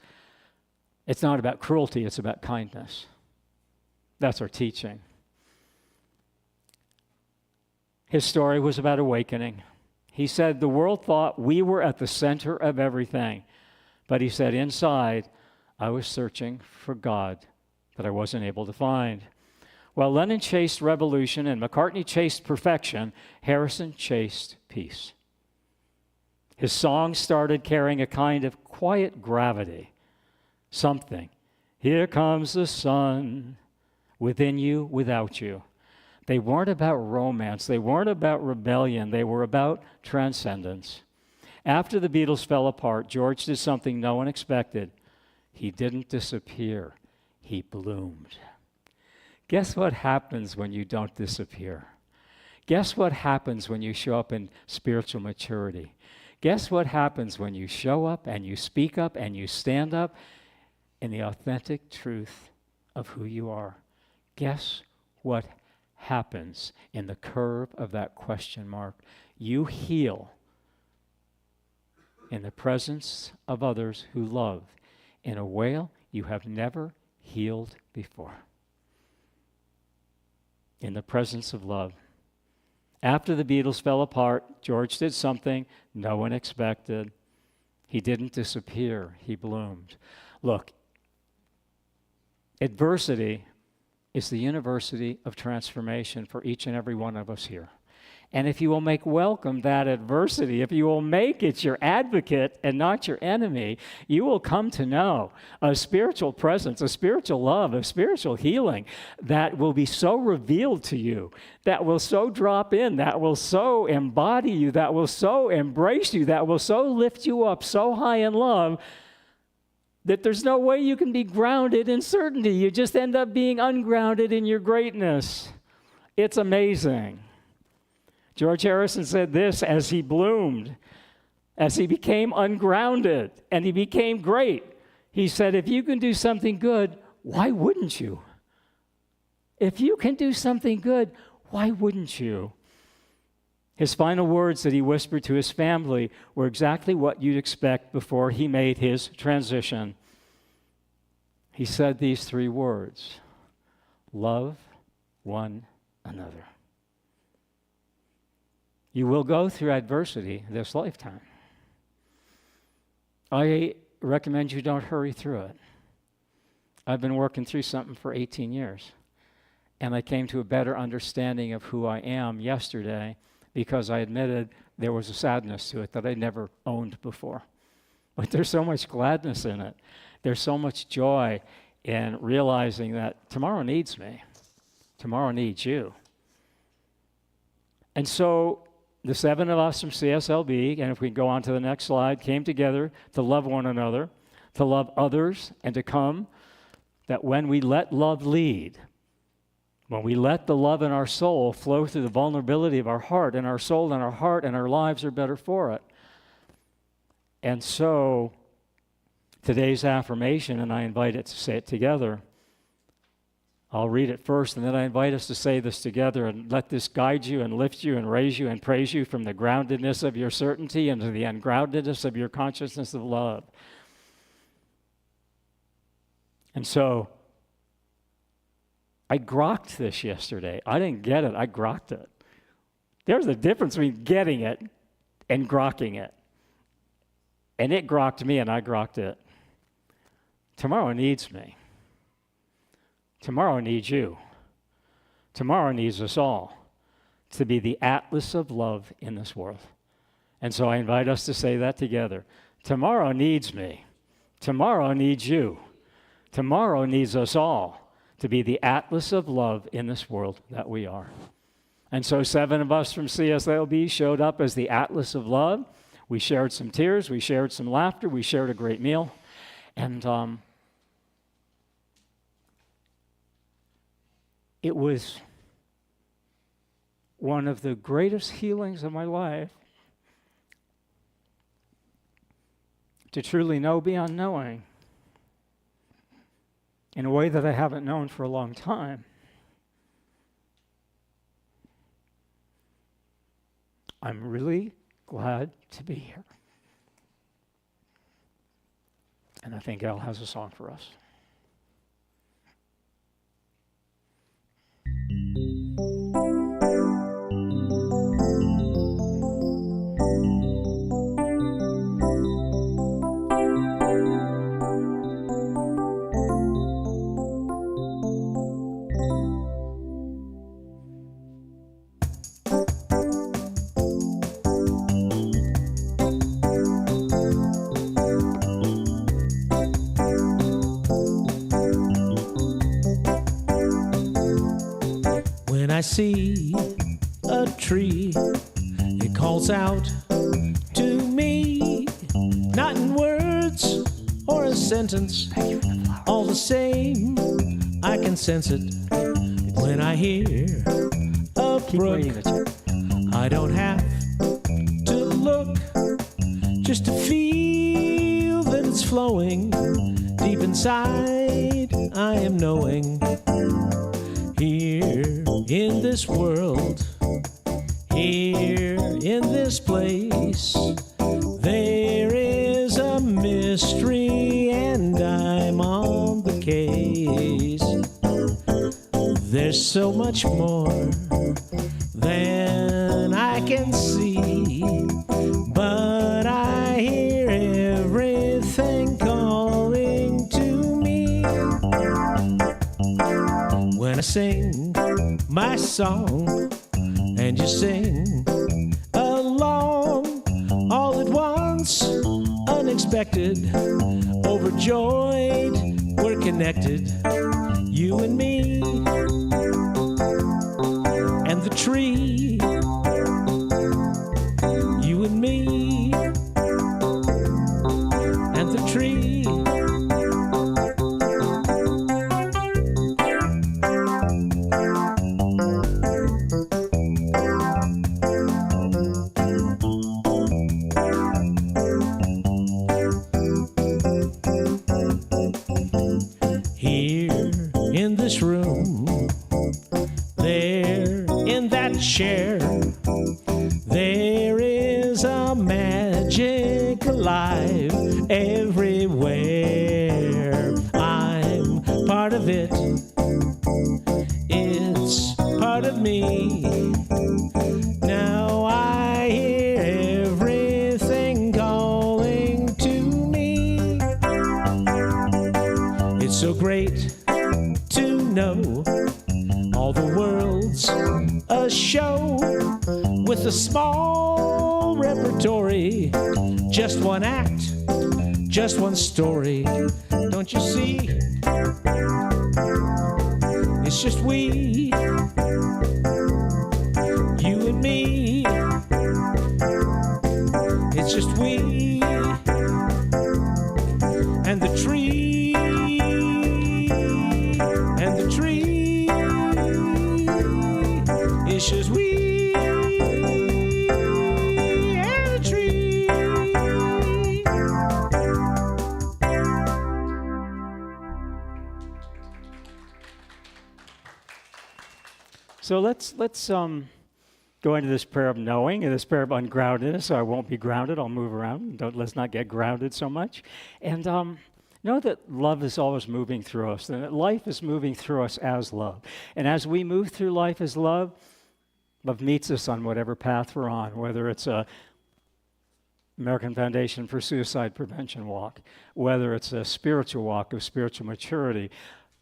It's not about cruelty. It's about kindness. That's our teaching. His story was about awakening. He said the world thought we were at the center of everything. But he said inside, I was searching for God that I wasn't able to find. While Lennon chased revolution and McCartney chased perfection, Harrison chased peace. His songs started carrying a kind of quiet gravity. Something. Here comes the sun, within you, without you. They weren't about romance. They weren't about rebellion. They were about transcendence. After the Beatles fell apart, George did something no one expected. He didn't disappear. He bloomed. Guess what happens when you don't disappear? Guess what happens when you show up in spiritual maturity? Guess what happens when you show up and you speak up and you stand up in the authentic truth of who you are? Guess what happens in the curve of that question mark? You heal in the presence of others who love in a way you have never healed before. In the presence of love. After the Beatles fell apart, George did something no one expected. He didn't disappear. He bloomed. Look, adversity is the university of transformation for each and every one of us here. And if you will make welcome that adversity, if you will make it your advocate and not your enemy, you will come to know a spiritual presence, a spiritual love, a spiritual healing that will be so revealed to you, that will so drop in, that will so embody you, that will so embrace you, that will so lift you up so high in love that there's no way you can be grounded in certainty. You just end up being ungrounded in your greatness. It's amazing. George Harrison said this as he bloomed, as he became ungrounded and he became great. He said, if you can do something good, why wouldn't you? If you can do something good, why wouldn't you? His final words that he whispered to his family were exactly what you'd expect before he made his transition. He said these three words: love one another. You will go through adversity this lifetime. I recommend you don't hurry through it. I've been working through something for 18 years, and I came to a better understanding of who I am yesterday because I admitted there was a sadness to it that I never owned before. But there's so much gladness in it. There's so much joy in realizing that tomorrow needs me. Tomorrow needs you. And so the 7 of us from CSLB, and if we go on to the next slide, came together to love one another, to love others, and to come that when we let love lead, when we let the love in our soul flow through the vulnerability of our heart and our soul and our heart, and our lives are better for it. And so today's affirmation, and I invite it to say it together. I'll read it first, and then I invite us to say this together and let this guide you and lift you and raise you and praise you from the groundedness of your certainty into the ungroundedness of your consciousness of love. And so I grokked this yesterday. I didn't get it. I grokked it. There's a difference between getting it and grokking it. And it grokked me, and I grokked it. Tomorrow needs me. Tomorrow needs you. Tomorrow needs us all to be the atlas of love in this world. And so I invite us to say that together. Tomorrow needs me. Tomorrow needs you. Tomorrow needs us all to be the atlas of love in this world that we are. And so 7 of us from CSLB showed up as the atlas of love. We shared some tears, we shared some laughter, we shared a great meal. And it was one of the greatest healings of my life to truly know beyond knowing in a way that I haven't known for a long time. I'm really glad to be here. And I think Al has a song for us. I see a tree, it calls out to me, not in words or a sentence, all the same, I can sense it when I hear a brook. I don't have to look just to feel that it's flowing deep inside. I am knowing here in this world, here in this place, there is a mystery and I'm on the case. There's so much more than I can see, but I hear everything calling to me. When I sing my song and you sing along, all at once, unexpected, overjoyed, we're connected, you and me, and the tree, you and me, and the tree. This room, there in that chair, there is a magic alive everywhere. I'm part of it, it's part of me. Now I hear everything calling to me. It's so great to know all the world's a show with a small repertory, just one act, just one story. Don't you see? It's just we, you and me. It's just we and the tree, and the tree. It's just we and the tree. So let's go into this prayer of knowing and this prayer of ungroundedness. So I won't be grounded. I'll move around. Let's not get grounded so much. And know that love is always moving through us, and that life is moving through us as love. And as we move through life as love, love meets us on whatever path we're on, whether it's a American Foundation for Suicide Prevention walk, whether it's a spiritual walk of spiritual maturity.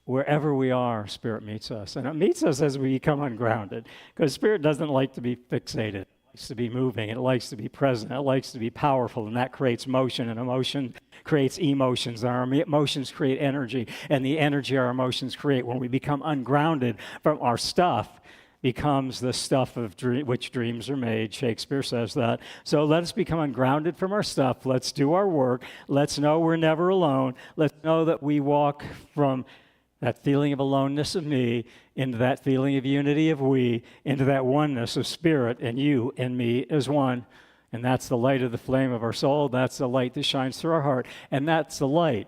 Wherever we are, Spirit meets us. And it meets us as we become ungrounded, because Spirit doesn't like to be fixated. It likes to be moving. It likes to be present. It likes to be powerful, and that creates motion, and emotion creates emotions. Our emotions create energy, and the energy our emotions create when we become ungrounded from our stuff becomes the stuff of which dreams are made. Shakespeare says that. So let us become ungrounded from our stuff. Let's do our work. Let's know we're never alone. Let's know that we walk from that feeling of aloneness of me into that feeling of unity of we, into that oneness of Spirit and you and me as one. And that's the light of the flame of our soul. That's the light that shines through our heart. And that's the light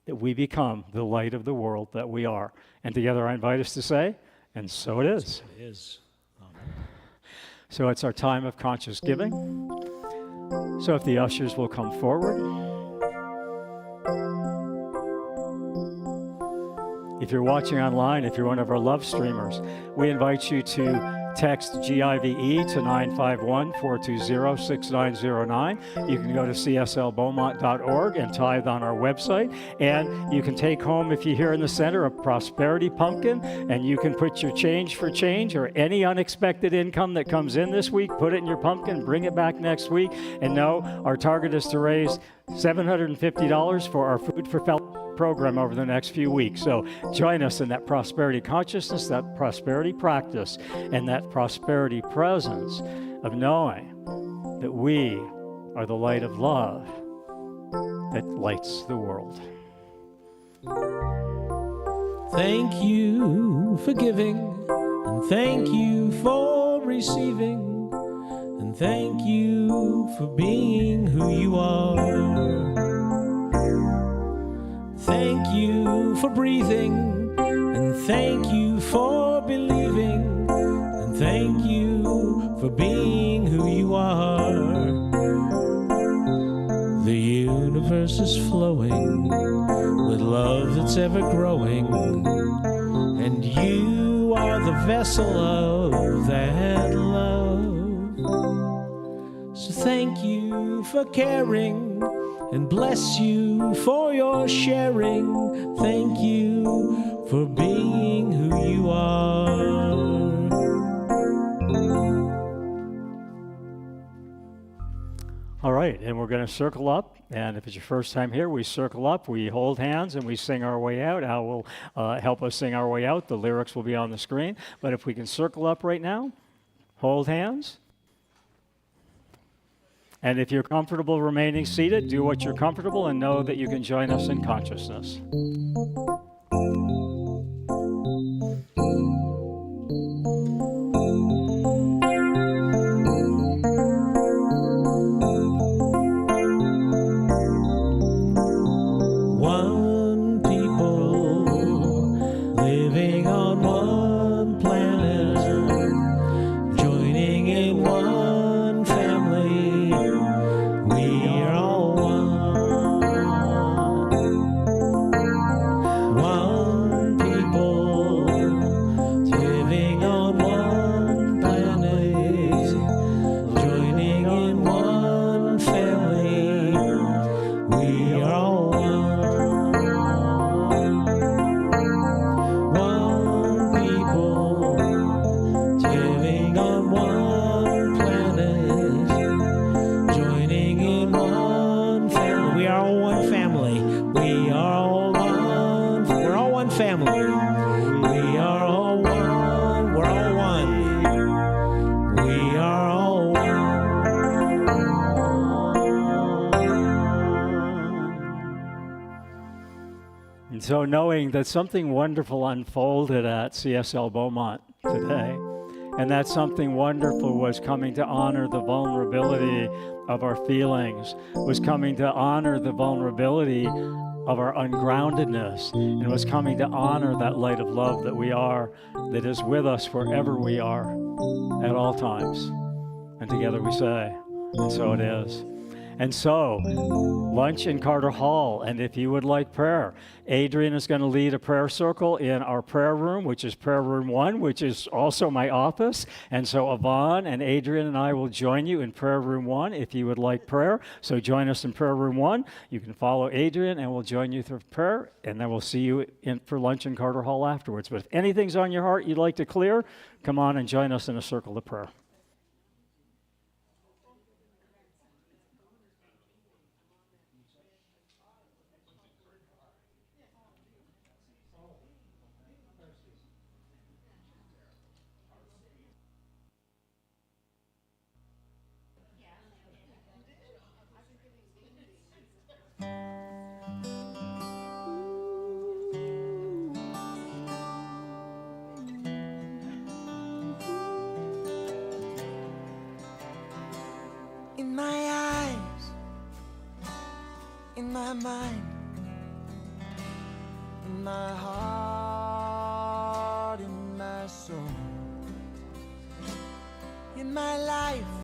that we become, the light of the world that we are. And together I invite us to say, and so it is. It is. So it's our time of conscious giving. So if the ushers will come forward. If you're watching online, if you're one of our love streamers, we invite you to text GIVE to 951-420-6909. You can go to cslbeaumont.org and tithe on our website. And you can take home, if you're here in the center, a prosperity pumpkin, and you can put your change for change or any unexpected income that comes in this week, put it in your pumpkin, bring it back next week. And know our target is to raise $750 for our Food for Fellowship program over the next few weeks. So join us in that prosperity consciousness, that prosperity practice, and that prosperity presence of knowing that we are the light of love that lights the world. Thank you for giving, and thank you for receiving, and thank you for being who you are. Thank you for breathing, and thank you for believing, and thank you for being who you are. The universe is flowing with love that's ever growing, and you are the vessel of that love. So thank you for caring, and bless you for your sharing. Thank you for being who you are. All right, and we're going to circle up. And if it's your first time here, we circle up, we hold hands, and we sing our way out. Al will help us sing our way out. The lyrics will be on the screen. But if we can circle up right now, hold hands. And if you're comfortable remaining seated, do what you're comfortable and know that you can join us in consciousness. One people living on one planet, joining in one family. We are all one. family. We are all one. We're all one. We are all one. And so knowing that something wonderful unfolded at CSL Beaumont today, and that something wonderful was coming to honor the vulnerability of our feelings, was coming to honor the vulnerability of our ungroundedness, and was coming to honor that light of love that we are, that is with us wherever we are, at all times. And together we say, and so it is. And so, lunch in Carter Hall, and if you would like prayer, Adrian is going to lead a prayer circle in our prayer room, which is prayer room 1, which is also my office. And so Yvonne and Adrian and I will join you in prayer room 1 if you would like prayer. So join us in prayer room 1. You can follow Adrian, and we'll join you through prayer, and then we'll see you for lunch in Carter Hall afterwards. But if anything's on your heart you'd like to clear, come on and join us in a circle of prayer. In my eyes, in my mind, in my heart, in my soul, in my life.